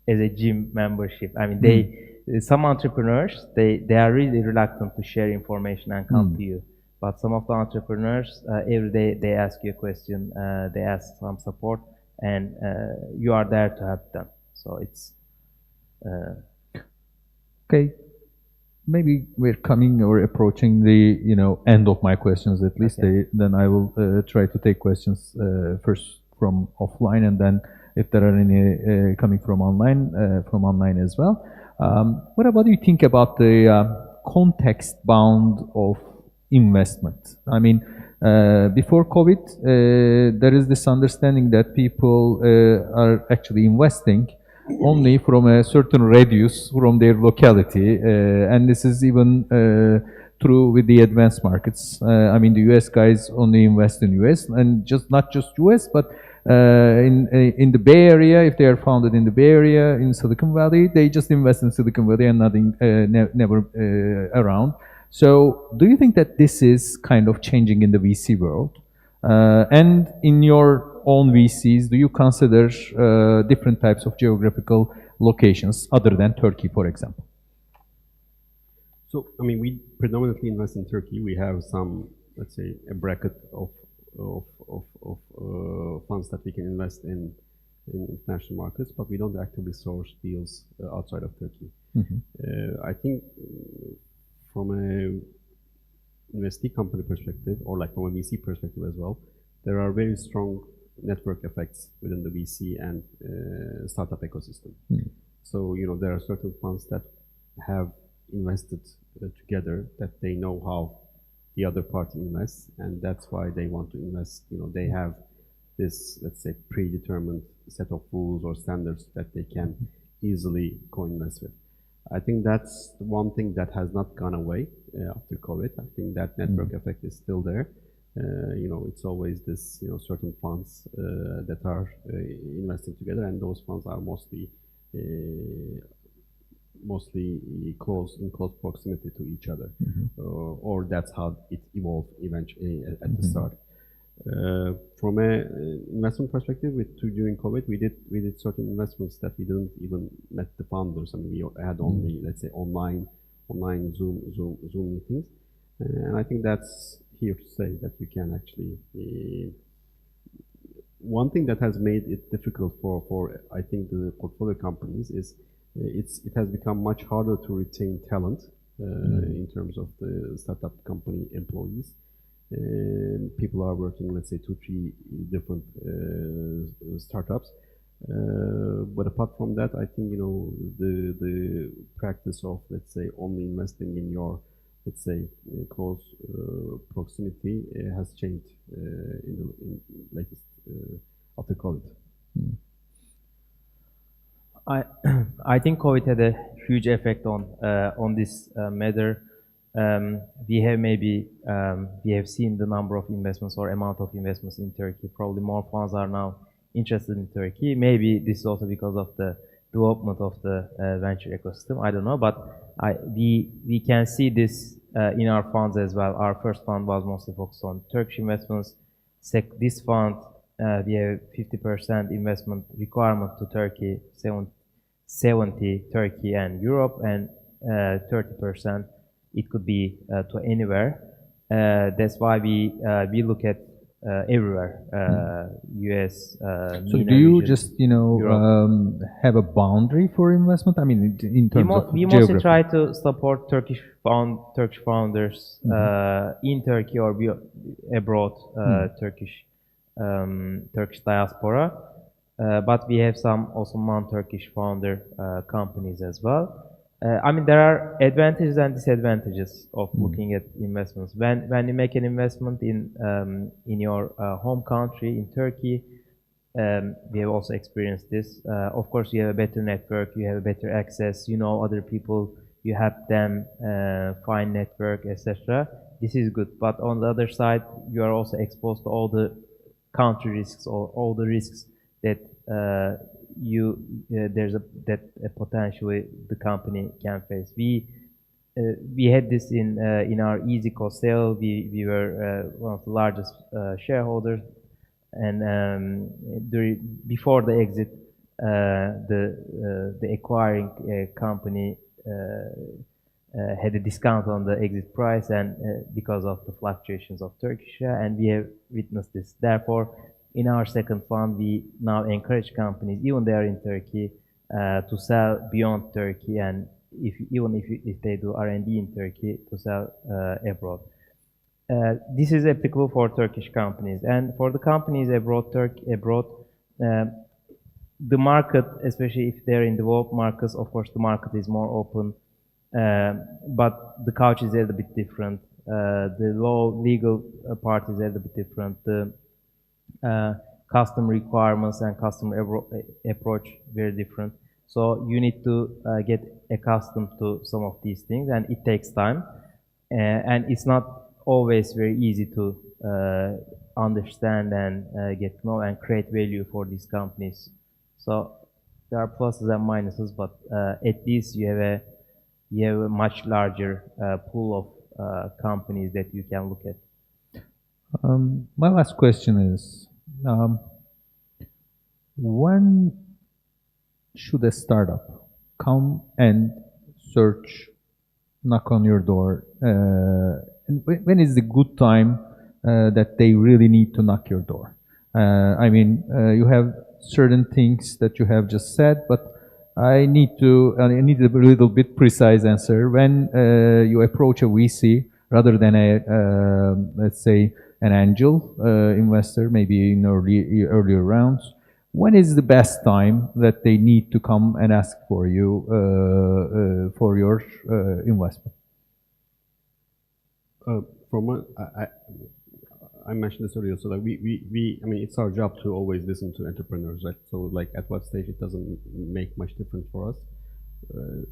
gym membership. I mean, some entrepreneurs, they are really reluctant to share information and come to you. But some of the entrepreneurs, every day they ask you a question, they ask some support, and you are there to help them. So it's... Okay. Maybe we're coming or approaching the end of my questions at least. Okay. Then I will try to take questions first from offline, and then if there are any coming from online as well. What do you think about the context bound of investment? I mean, before COVID, there is this understanding that people are actually investing only from a certain radius from their locality, and this is even true with the advanced markets. I mean, the US guys only invest in US, and not just US, but in the Bay Area. If they are founded in the Bay Area, in Silicon Valley, they just invest in Silicon Valley and nothing, never around. So do you think that this is kind of changing in the VC world? And in your own VCs, do you consider different types of geographical locations other than Turkey, for example? So, I mean, we predominantly invest in Turkey. We have some, let's say, a bracket of funds that we can invest in international markets, but we don't actively source deals outside of Turkey. I think from a investee company perspective, or like from a VC perspective as well, there are very strong network effects within the VC and startup ecosystem. So, there are certain funds that have invested together, that they know how the other party invests, and that's why they want to invest. They have this, let's say, predetermined set of rules or standards that they can easily co-invest with. I think that's one thing that has not gone away after COVID. I think that network effect is still there. It's always this, certain funds that are investing together, and those funds are mostly in close proximity to each other, or that's how it evolved eventually at the start. From a investment perspective, during COVID, we did certain investments that we didn't even met the founders. I mean, we had only, let's say, online Zoom meetings, and I think that's here to say that you can actually. One thing that has made it difficult for I think the portfolio companies is it has become much harder to retain talent in terms of the startup company employees. People are working, let's say, 2-3 different startups. But apart from that, I think the practice of, let's say, only investing in your, let's say, close proximity has changed in latest after COVID. I I think COVID had a huge effect on this matter. We have seen the number of investments or amount of investments in Turkey. Probably more funds are now interested in Turkey. Maybe this is also because of the development of the venture ecosystem. I don't know, but we can see this in our funds as well. Our first fund was mostly focused on Turkish investments. This fund, we have 50% investment requirement to Turkey, 70 Turkey and Europe, and 30% it could be to anywhere. That's why we look at everywhere, US, So MENA do you region, just, Europe. have a boundary for investment? I mean, in terms of We mostly geography. try to support Turkish founders in Turkey or abroad, Turkish diaspora. But we have some also non-Turkish founder companies as well. I mean, there are advantages and disadvantages of looking at investments. When you make an investment in your home country, in Turkey, we have also experienced this. Of course, you have a better network, you have a better access, you know other people, you help them find network, etc. This is good. But on the other side, you are also exposed to all the country risks or all the risks that potentially the company can face. We had this in our EasyCo sale. We were one of the largest shareholders, and before the exit, the acquiring company had a discount on the exit price, and because of the fluctuations of Turkish share, and we have witnessed this. Therefore, in our second fund, we now encourage companies, even they are in Turkey, to sell beyond Turkey, and if they do R&D in Turkey, to sell abroad. This is applicable for Turkish companies, and for the companies abroad, the market, especially if they're in developed markets, of course, the market is more open, but the couch is a little bit different. The legal part is a little bit different. The custom requirements and customer approach very different. So you need to get accustomed to some of these things, and it takes time. And it's not always very easy to understand and get to know and create value for these companies. So there are pluses and minuses, but at least you have a much larger pool of companies that you can look at. My last question is, when should a startup come and knock on your door? And when is the good time that they really need to knock your door? I mean, you have certain things that you have just said, but I need a little bit precise answer. When you approach a VC rather than let's say, an angel investor, maybe in earlier rounds, when is the best time that they need to come and ask for you for your investment? I mentioned this earlier, so like I mean, it's our job to always listen to entrepreneurs, right? So like at what stage it doesn't make much difference for us,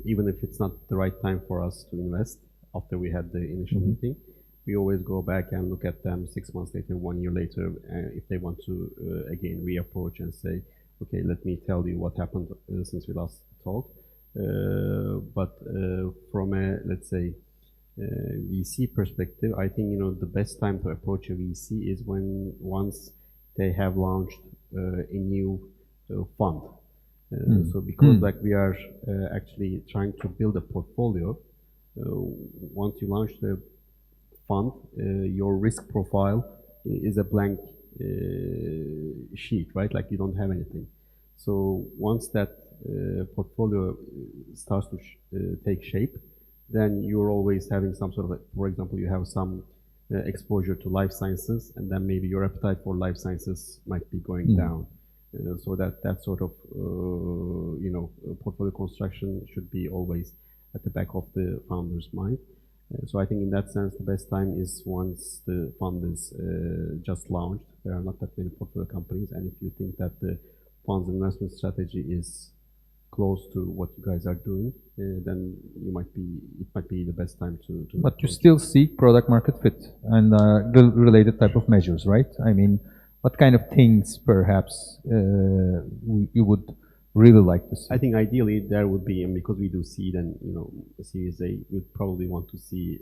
even if it's not the right time for us to invest after we had the initial meeting. We always go back and look at them 6 months later, 1 year later, if they want to again reapproach and say, okay, let me tell you what happened since we last talked. But from a, let's say, VC perspective, I think the best time to approach a VC is once they have launched a new fund. So because like we are actually trying to build a portfolio, once you launch the fund, your risk profile is a blank sheet, right? Like you don't have anything. So once that portfolio starts to take shape, then you're always having some sort of, for example, you have some exposure to life sciences, and then maybe your appetite for life sciences might be going down. So that sort of portfolio construction should be always at the back of the founder's mind. So I think in that sense, the best time is once the fund is just launched. There are not that many portfolio companies, and if you think that the fund's investment strategy is close to what you guys are doing, then it might be the best time to. But you still seek product market fit and related type of measures, right? I mean, what kind of things perhaps you would really like to see? I think ideally there would be, and because we do seed and Series A, we'd probably want to see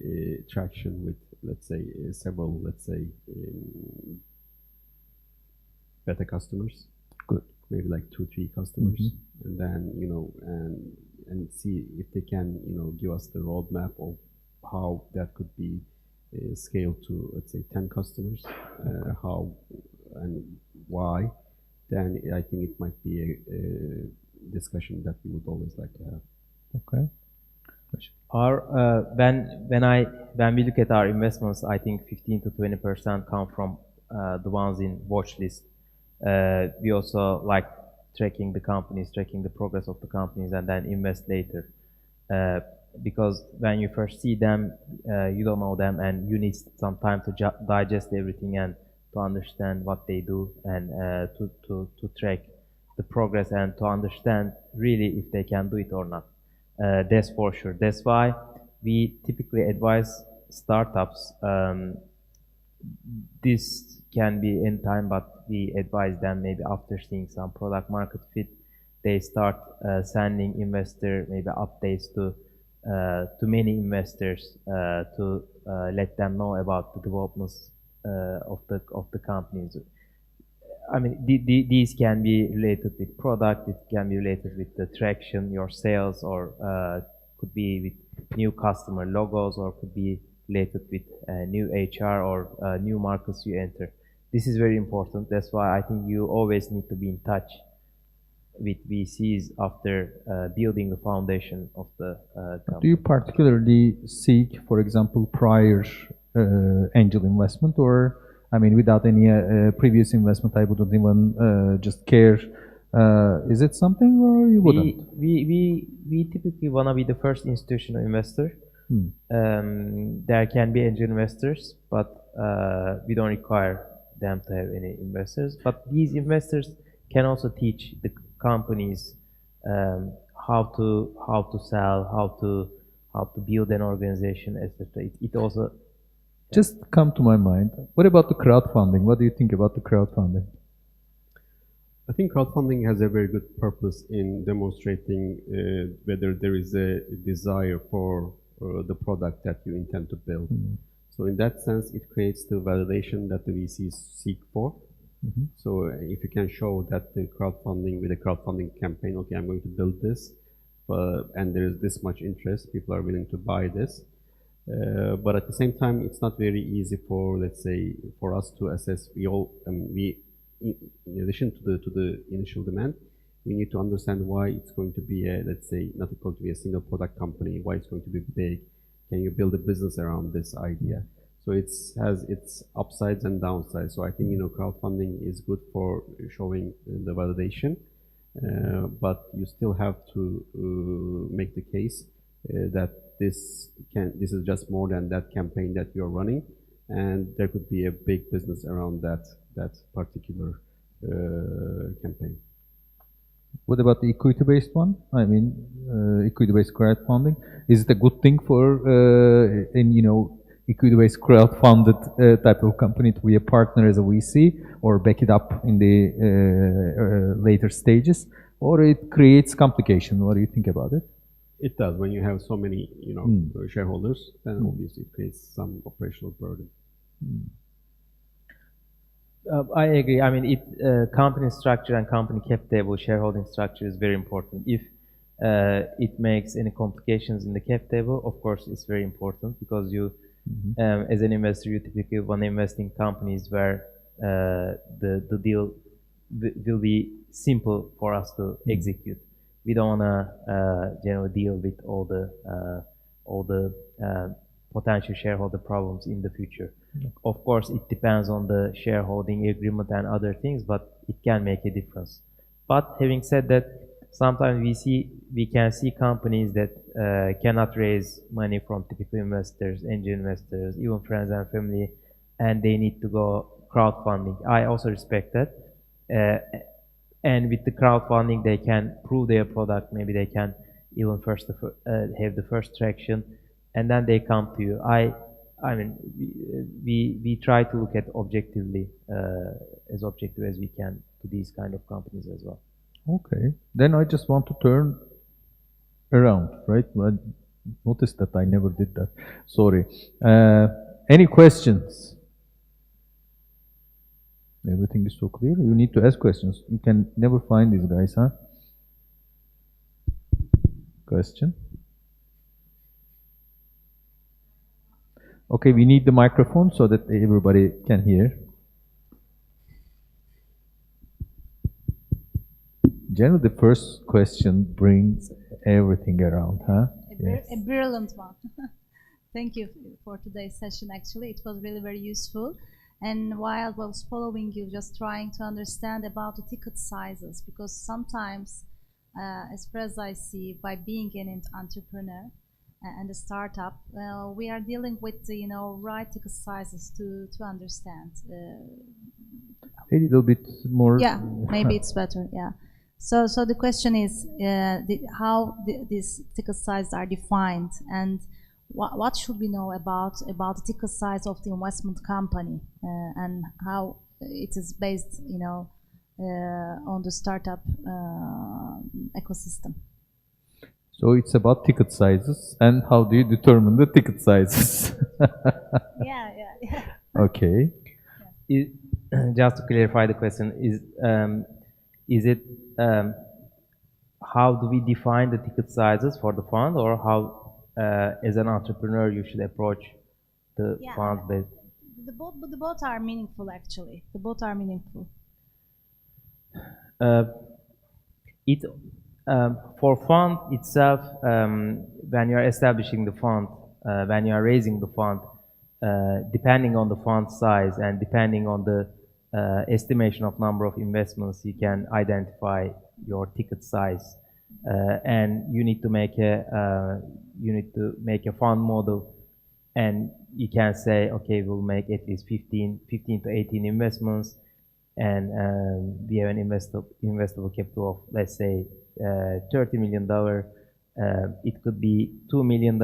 traction with, let's say, several, let's say, beta customers. Good. Maybe like 2-3 customers, and then and see if they can give us the roadmap of how that could be scaled to, let's say, 10 customers, how and why. Then I think it might be a discussion that we would always like to have. Okay. Our when we look at our investments, I think 15 to 20% come from the ones in watch list. We also like tracking the companies, tracking the progress of the companies, and then invest later. Because when you first see them, you don't know them, and you need some time to digest everything and to understand what they do, and to track the progress and to understand really if they can do it or not. That's for sure. That's why we typically advise startups. This can be in time, but we advise them maybe after seeing some product market fit, they start sending investor maybe updates to many investors to let them know about the developments of the companies. I mean, these can be related with product, it can be related with the traction, your sales, or could be with new customer logos, or could be related with new HR or new markets you enter. This is very important. That's why I think you always need to be in touch with VCs after building the foundation of the company. Do you particularly seek, for example, prior angel investment, or I mean, without any previous investment, I wouldn't even just care. Is it something, or you wouldn't? We typically want to be the first institutional investor. There can be angel investors, but we don't require them to have any investors. But these investors can also teach the companies how to sell, how to build an organization, etc. It also just come to my mind. What about the crowdfunding? What do you think about the crowdfunding? I think crowdfunding has a very good purpose in demonstrating whether there is a desire for the product that you intend to build. So in that sense, it creates the validation that the VCs seek for. So if you can show that the crowdfunding, with a crowdfunding campaign, okay, I'm going to build this, and there is this much interest, people are willing to buy this. But at the same time, it's not very easy for, let's say, for us to assess. In addition to the initial demand, we need to understand why it's going to be a, let's say, not going to be a single product company, why it's going to be big. Can you build a business around this idea? So it has its upsides and downsides. So I think, crowdfunding is good for showing the validation, but you still have to make the case that this is just more than that campaign that you're running, and there could be a big business around that particular campaign. What about the equity-based one? I mean, equity-based crowdfunding. Is it a good thing for equity-based crowdfunded type of company to be a partner as a VC, or back it up in the later stages, or it creates complication? What do you think about it? It does. When you have so many, shareholders, then obviously it creates some operational burden. I agree. I mean, company structure and company cap table shareholding structure is very important. If it makes any complications in the cap table, of course, it's very important, because you, as an investor, you typically want to invest in companies where the deal will be simple for us to execute. We don't want to deal with all the potential shareholder problems in the future. Of course, it depends on the shareholding agreement and other things, but it can make a difference. But having said that, sometimes we can see companies that cannot raise money from typical investors, angel investors, even friends and family, and they need to go crowdfunding. I also respect that. And with the crowdfunding, they can prove their product. Maybe they can even first have the first traction, and then they come to you. I mean, we try to look at objectively, as objective as we can to these kind of companies as well. Okay. Then I just want to turn around, right? I noticed that I never did that. Sorry. Any questions? Everything is so clear. You need to ask questions. You can never find these guys, huh? Question? Okay, we need the microphone so that everybody can hear. Generally, the first question brings everything around, huh? A brilliant one. Thank you for today's session. Actually, it was really very useful. And while I was following you, just trying to understand about the ticket sizes, because sometimes, as far as I see, by being an entrepreneur and a startup, we are dealing with the right ticket sizes to understand. A little bit more. Yeah, maybe it's better. Yeah. So the question is how these ticket sizes are defined, and what should we know about the ticket size of the investment company, and how it is based, on the startup ecosystem. So it's about ticket sizes, and how do you determine the ticket sizes? Yeah. Okay. Just to clarify the question, is it how do we define the ticket sizes for the fund, or how as an entrepreneur you should approach the fund based? The both are meaningful, actually. The both are meaningful. For fund itself, when you are establishing the fund, when you are raising the fund, depending on the fund size and depending on the estimation of number of investments, you can identify your ticket size, and you need to make a fund model, and you can say, okay, we'll make at least 15 to 18 investments, and we have an investable capital of, let's say, $30 million. It could be $2 million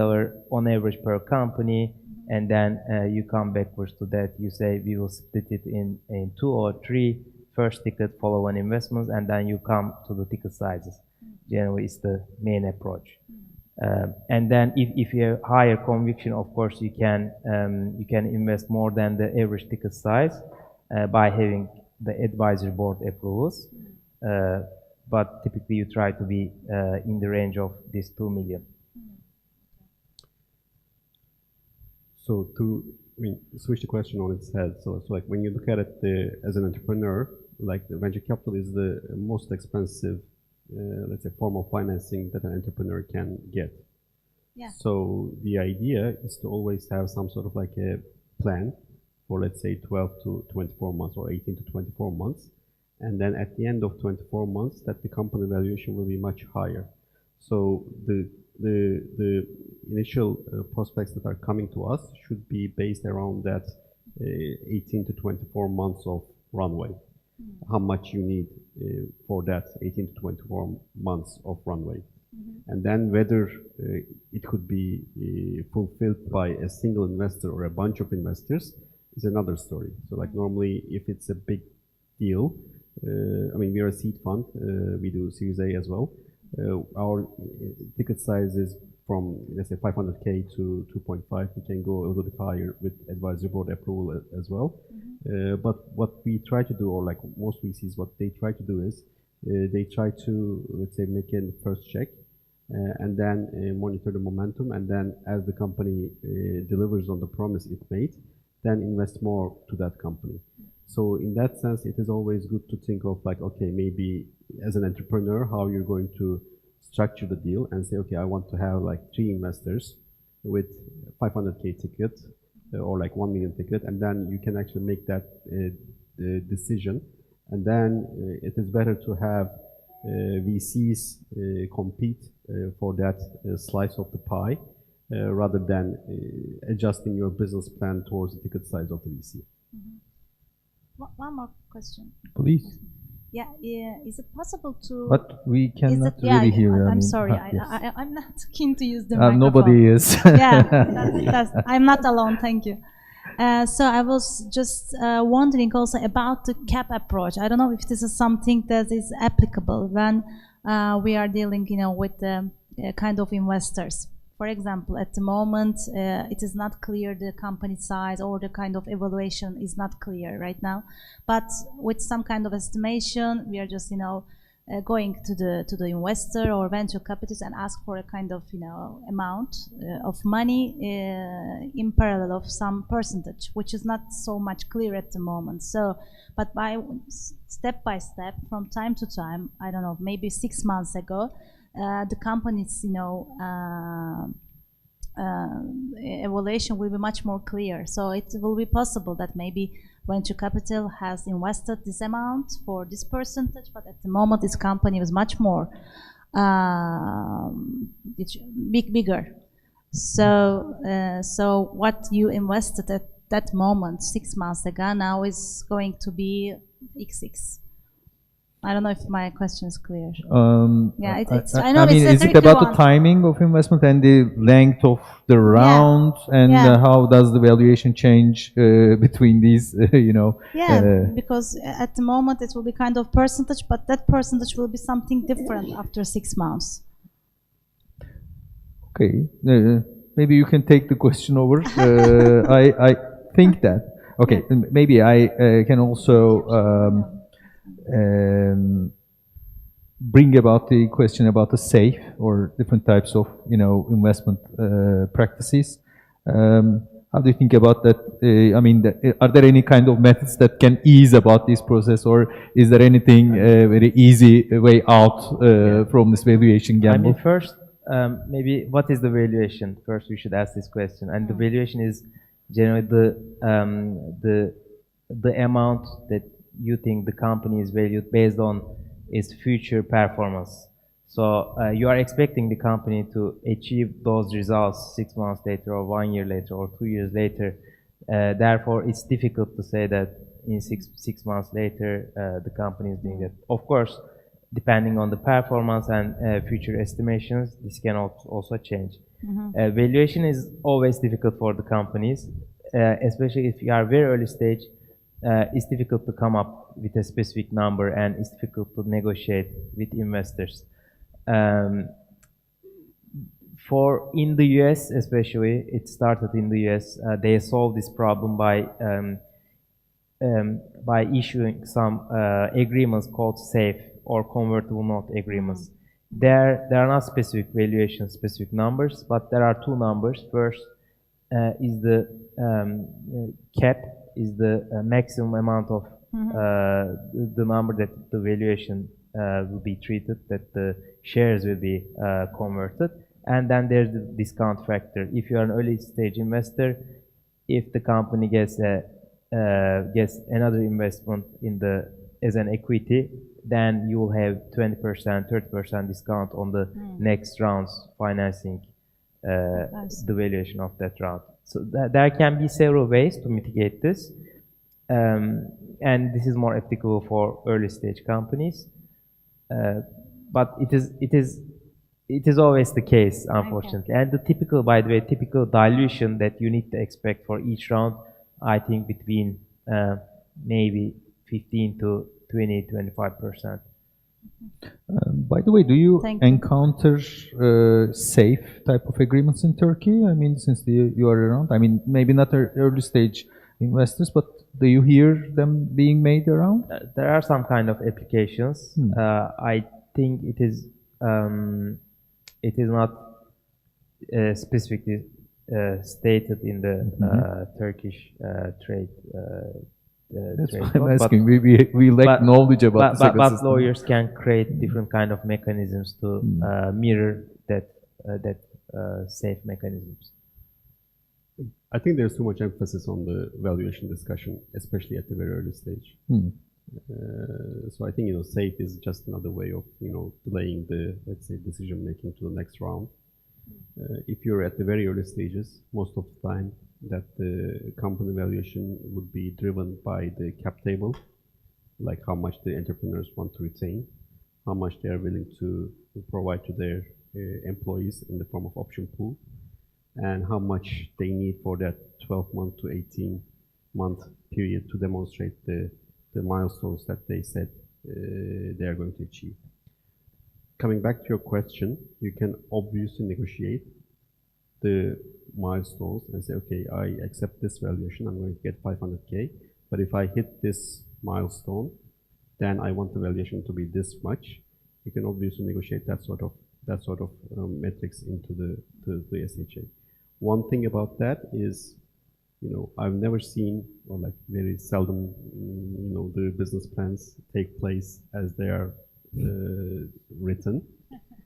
on average per company, and then you come backwards to that. You say we will split it in 2 or 3 first ticket follow-on investments, and then you come to the ticket sizes. Generally, it's the main approach. And then if you have higher conviction, of course, you can invest more than the average ticket size by having the advisory board approvals. But typically, you try to be in the range of this 2 million. So switch the question on its head. So like when you look at it as an entrepreneur, like the venture capital is the most expensive, let's say, form of financing that an entrepreneur can get. Yeah. So the idea is to always have some sort of like a plan for, let's say, 12 to 24 months or 18 to 24 months. And then at the end of 24 months, that the company valuation will be much higher. So the initial prospects that are coming to us should be based around that 18 to 24 months of runway. How much you need for that 18 to 24 months of runway. And then whether it could be fulfilled by a single investor or a bunch of investors is another story. So like normally if it's a big deal, I mean, we are a seed fund, we do Series A as well. Our ticket size is from, let's say, 500K to 2.5. We can go a little bit higher with advisory board approval as well. But what we try to do, or like most VCs, what they try to do is they try to, let's say, make a first check and then monitor the momentum. And then as the company delivers on the promise it made, then invest more to that company. So in that sense, it is always good to think of like, okay, maybe as an entrepreneur, how you're going to structure the deal and say, okay, I want to have like 3 investors with 500K ticket or like 1 million ticket, and then you can actually make that decision. And then it is better to have VCs compete for that slice of the pie rather than adjusting your business plan towards the ticket size of the VC. One more question. Please. Yeah, is it possible to? But we cannot really hear. I'm I mean, sorry, yes. I'm not keen to use the microphone. Nobody is. Yeah, I'm not alone. Thank you. So I was just wondering also about the cap approach. I don't know if this is something that is applicable when we are dealing, with the kind of investors. For example, at the moment, it is not clear the company size or the kind of evaluation is not clear right now. But with some kind of estimation, we are just, going to the investor or venture capitalists and ask for a kind of, amount of money in parallel of some percentage, which is not so much clear at the moment. So, but by step by step, from time to time, I don't know, maybe 6 months ago, the company's, evaluation will be much more clear. So it will be possible that maybe venture capital has invested this amount for this percentage, but at the moment this company was much more bigger. So, so what you invested at that moment 6 months ago now is going to be XX. I don't know if my question is clear. Yeah, I know mean, it's is it about the timing of investment and the length of the round, and how does the valuation change between these? Yeah, because at the moment it will be kind of percentage, but that percentage will be something different after 6 months. Okay, maybe you can take the question over. I think that. Okay, maybe I can also. Bring about the question about the safe or different types of investment practices. How do you think about that? I mean, are there any kind of methods that can ease about this process, or is there anything very easy way out from this valuation gamble? I mean, first, maybe what is the valuation? First, we should ask this question. And the valuation is generally the amount that you think the company is valued based on its future performance. So you are expecting the company to achieve those results 6 months later or 1 year later or 2 years later. Therefore, it's difficult to say that in six months later the company is doing that. Of course, depending on the performance and future estimations, this can also change. Valuation is always difficult for the companies, especially if you are very early stage. It's difficult to come up with a specific number, and it's difficult to negotiate with investors. In the US especially, it started in the US. They solved this problem by issuing some agreements called SAFE or convertible note agreements. There are not specific valuations, specific numbers, but there are two numbers. First is the cap, is the maximum amount of the number that the valuation will be treated, that the shares will be converted. And then there's the discount factor. If you're an early stage investor, if the company gets another investment as an equity, then you will have 20%, 30% discount on the next round's financing, the valuation of that round. So there can be several ways to mitigate this, and this is more applicable for early stage companies. But it is always the case, unfortunately. And the typical dilution that you need to expect for each round, I think between maybe 15 to 20-25%. By the way, do you encounter safe type of agreements in Turkey? I mean, since you are around, I mean, maybe not early stage investors, but do you hear them being made around? There are some kind of applications. I think it is not specifically stated in the Turkish trade. That's why I'm asking. We lack knowledge about the but lawyers can create different kind of mechanisms to mirror that safe mechanisms. I think there's too much emphasis on the valuation discussion, especially at the very early stage. So I think, safe is just another way of, delaying the, let's say, decision making to the next round. If you're at the very early stages, most of the time that the company valuation would be driven by the cap table, like how much the entrepreneurs want to retain, how much they are willing to provide to their employees in the form of option pool, and how much they need for that 12-month to 18-month period to demonstrate the milestones that they said they are going to achieve. Coming back to your question, you can obviously negotiate the milestones and say, okay, I accept this valuation, I'm going to get 500K, but if I hit this milestone, then I want the valuation to be this much. You can obviously negotiate that sort of metrics into the SHA. One thing about that is, I've never seen, or like very seldom, the business plans take place as they are written.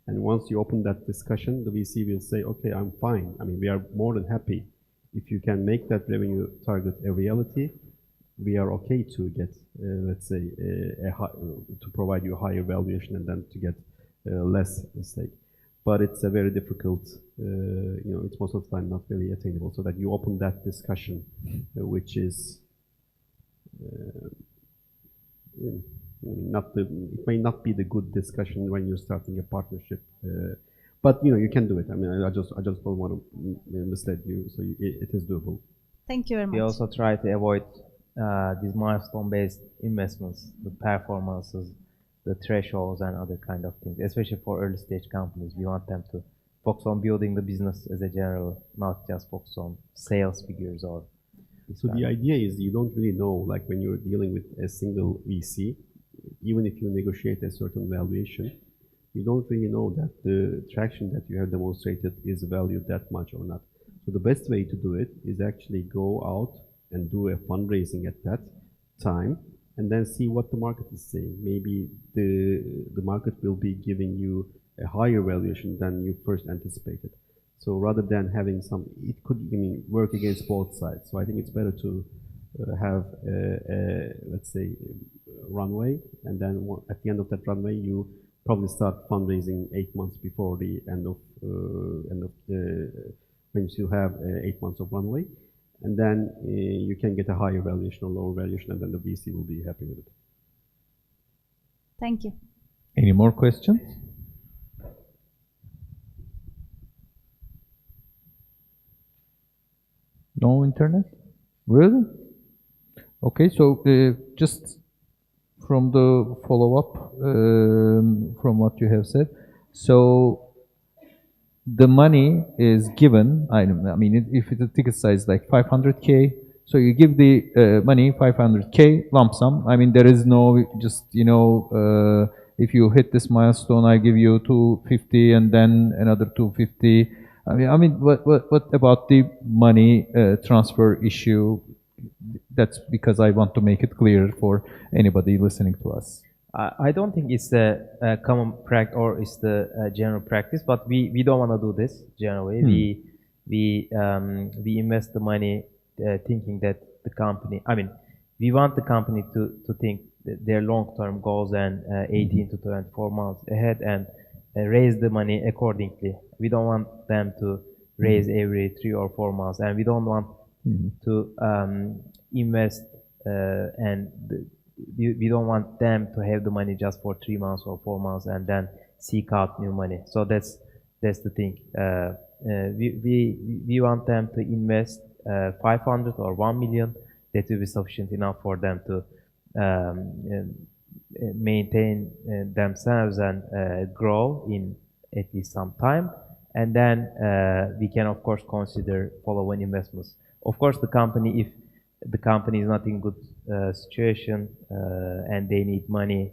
And once you open that discussion, the VC will say, okay, I'm fine. I mean, we are more than happy. If you can make that revenue target a reality, we are okay to get, let's say, to provide you a higher valuation and then to get less stake. But it's a very difficult, it's most of the time not very attainable. So that you open that discussion, which is it may not be the good discussion when you're starting a partnership, but you can do it. I mean, I just don't want to mislead you. So it is doable. Thank you very much. We also try to avoid these milestone-based investments, the performances, the thresholds, and other kind of things. Especially for early-stage companies, we want them to focus on building the business as a general, not just focus on sales figures or. So the idea is you don't really know, like when you're dealing with a single VC, even if you negotiate a certain valuation, you don't really know that the traction that you have demonstrated is valued that much or not. So the best way to do it is actually go out and do a fundraising at that time and then see what the market is saying. Maybe the market will be giving you a higher valuation than you first anticipated. So rather than having it could work against both sides. So I think it's better to have let's say, runway, and then at the end of that runway, you probably start fundraising 8 months before the end of when you still have 8 months of runway, and then you can get a higher valuation or lower valuation, and then the VC will be happy with it. Thank you. Any more questions? No internet? Really? Okay, so just from the follow-up from what you have said, so the money is given, I mean, if the ticket size is like 500K, so you give the money 500K lump sum. I mean, there is no just, if you hit this milestone, I give you 250 and then another 250. I mean, what about the money transfer issue? That's because I want to make it clear for anybody listening to us. I don't think it's the common practice or it's the general practice, but we don't want to do this generally. We invest the money thinking that the company, I mean, we want the company to think their long-term goals and 18 to 24 months ahead and raise the money accordingly. We don't want them to raise every 3 or 4 months, and we don't want to invest and we don't want them to have the money just for 3 months or 4 months and then seek out new money. So that's the thing. We want them to invest 500 or 1 million. That will be sufficient enough for them to maintain themselves and grow in at least some time. And then we can, of course, consider follow-on investments. Of course, the company, if the company is not in good situation and they need money,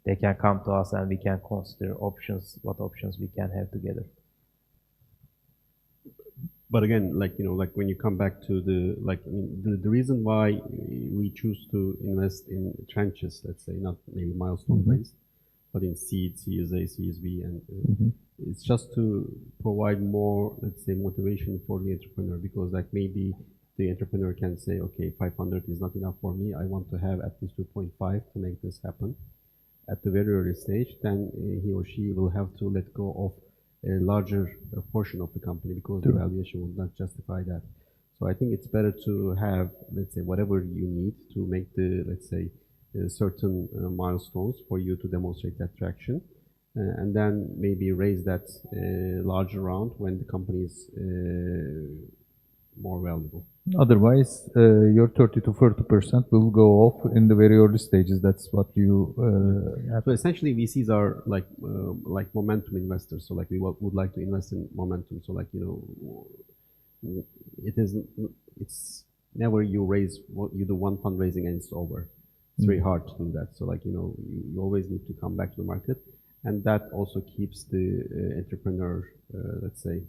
they can come to us and we can consider options, what options we can have together. But again, like when you come back to the reason why we choose to invest in tranches, let's say, not maybe milestone based, but in seed, Series A, Series B, and it's just to provide more, let's say, motivation for the entrepreneur, because like maybe the entrepreneur can say, okay, 500 is not enough for me. I want to have at least 2.5 to make this happen. At the very early stage, then he or she will have to let go of a larger portion of the company because the valuation will not justify that. So I think it's better to have, let's say, whatever you need to make the, let's say, certain milestones for you to demonstrate that traction. And then maybe raise that larger round when the company is more valuable. Otherwise, your 30 to 40% will go off in the very early stages. That's what you have. So essentially, VCs are like momentum investors. So like we would like to invest in momentum. So like, you know, it's never you raise, you do one fundraising and it's over. It's very hard to do that. So like, you know, you always need to come back to the market, and that also keeps the entrepreneur, let's say,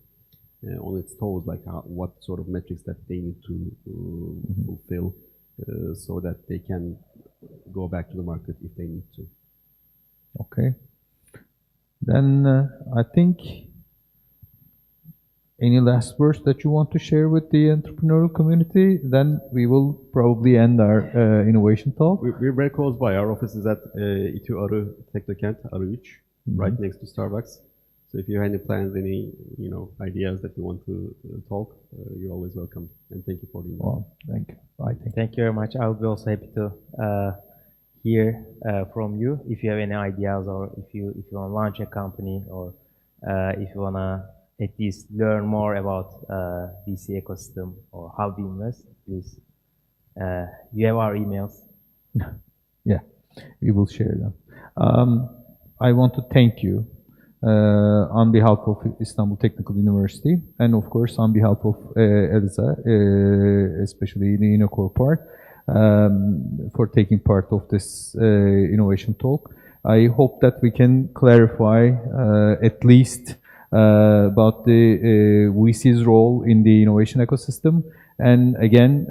on its toes, like what sort of metrics that they need to fulfill so that they can go back to the market if they need to. Okay. Then I think any last words that you want to share with the entrepreneurial community? Then we will probably end our innovation talk. We're very close by. Our office is at İTÜ Arı Teknokent, Arı 3, right next to Starbucks. So if you have any plans, any ideas that you want to talk, you're always welcome. And thank you for the invite. Well, thank you. I think. Thank you very much. I will be also happy to hear from you if you have any ideas, or if you want to launch a company, or if you want to at least learn more about VC ecosystem or how to invest. Please, you have our emails. Yeah, we will share them. I want to thank you on behalf of Istanbul Technical University, and of course on behalf of EELISA, especially the InnoCore part, for taking part of this innovation talk. I hope that we can clarify at least about the VC's role in the innovation ecosystem. And again,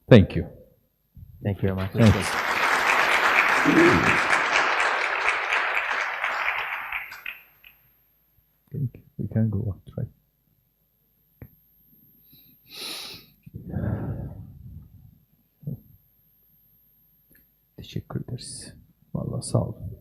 thank you. Thank you very much. Thanks. We can go on, right? Teşekkür ederiz. Vallahi sağ olun.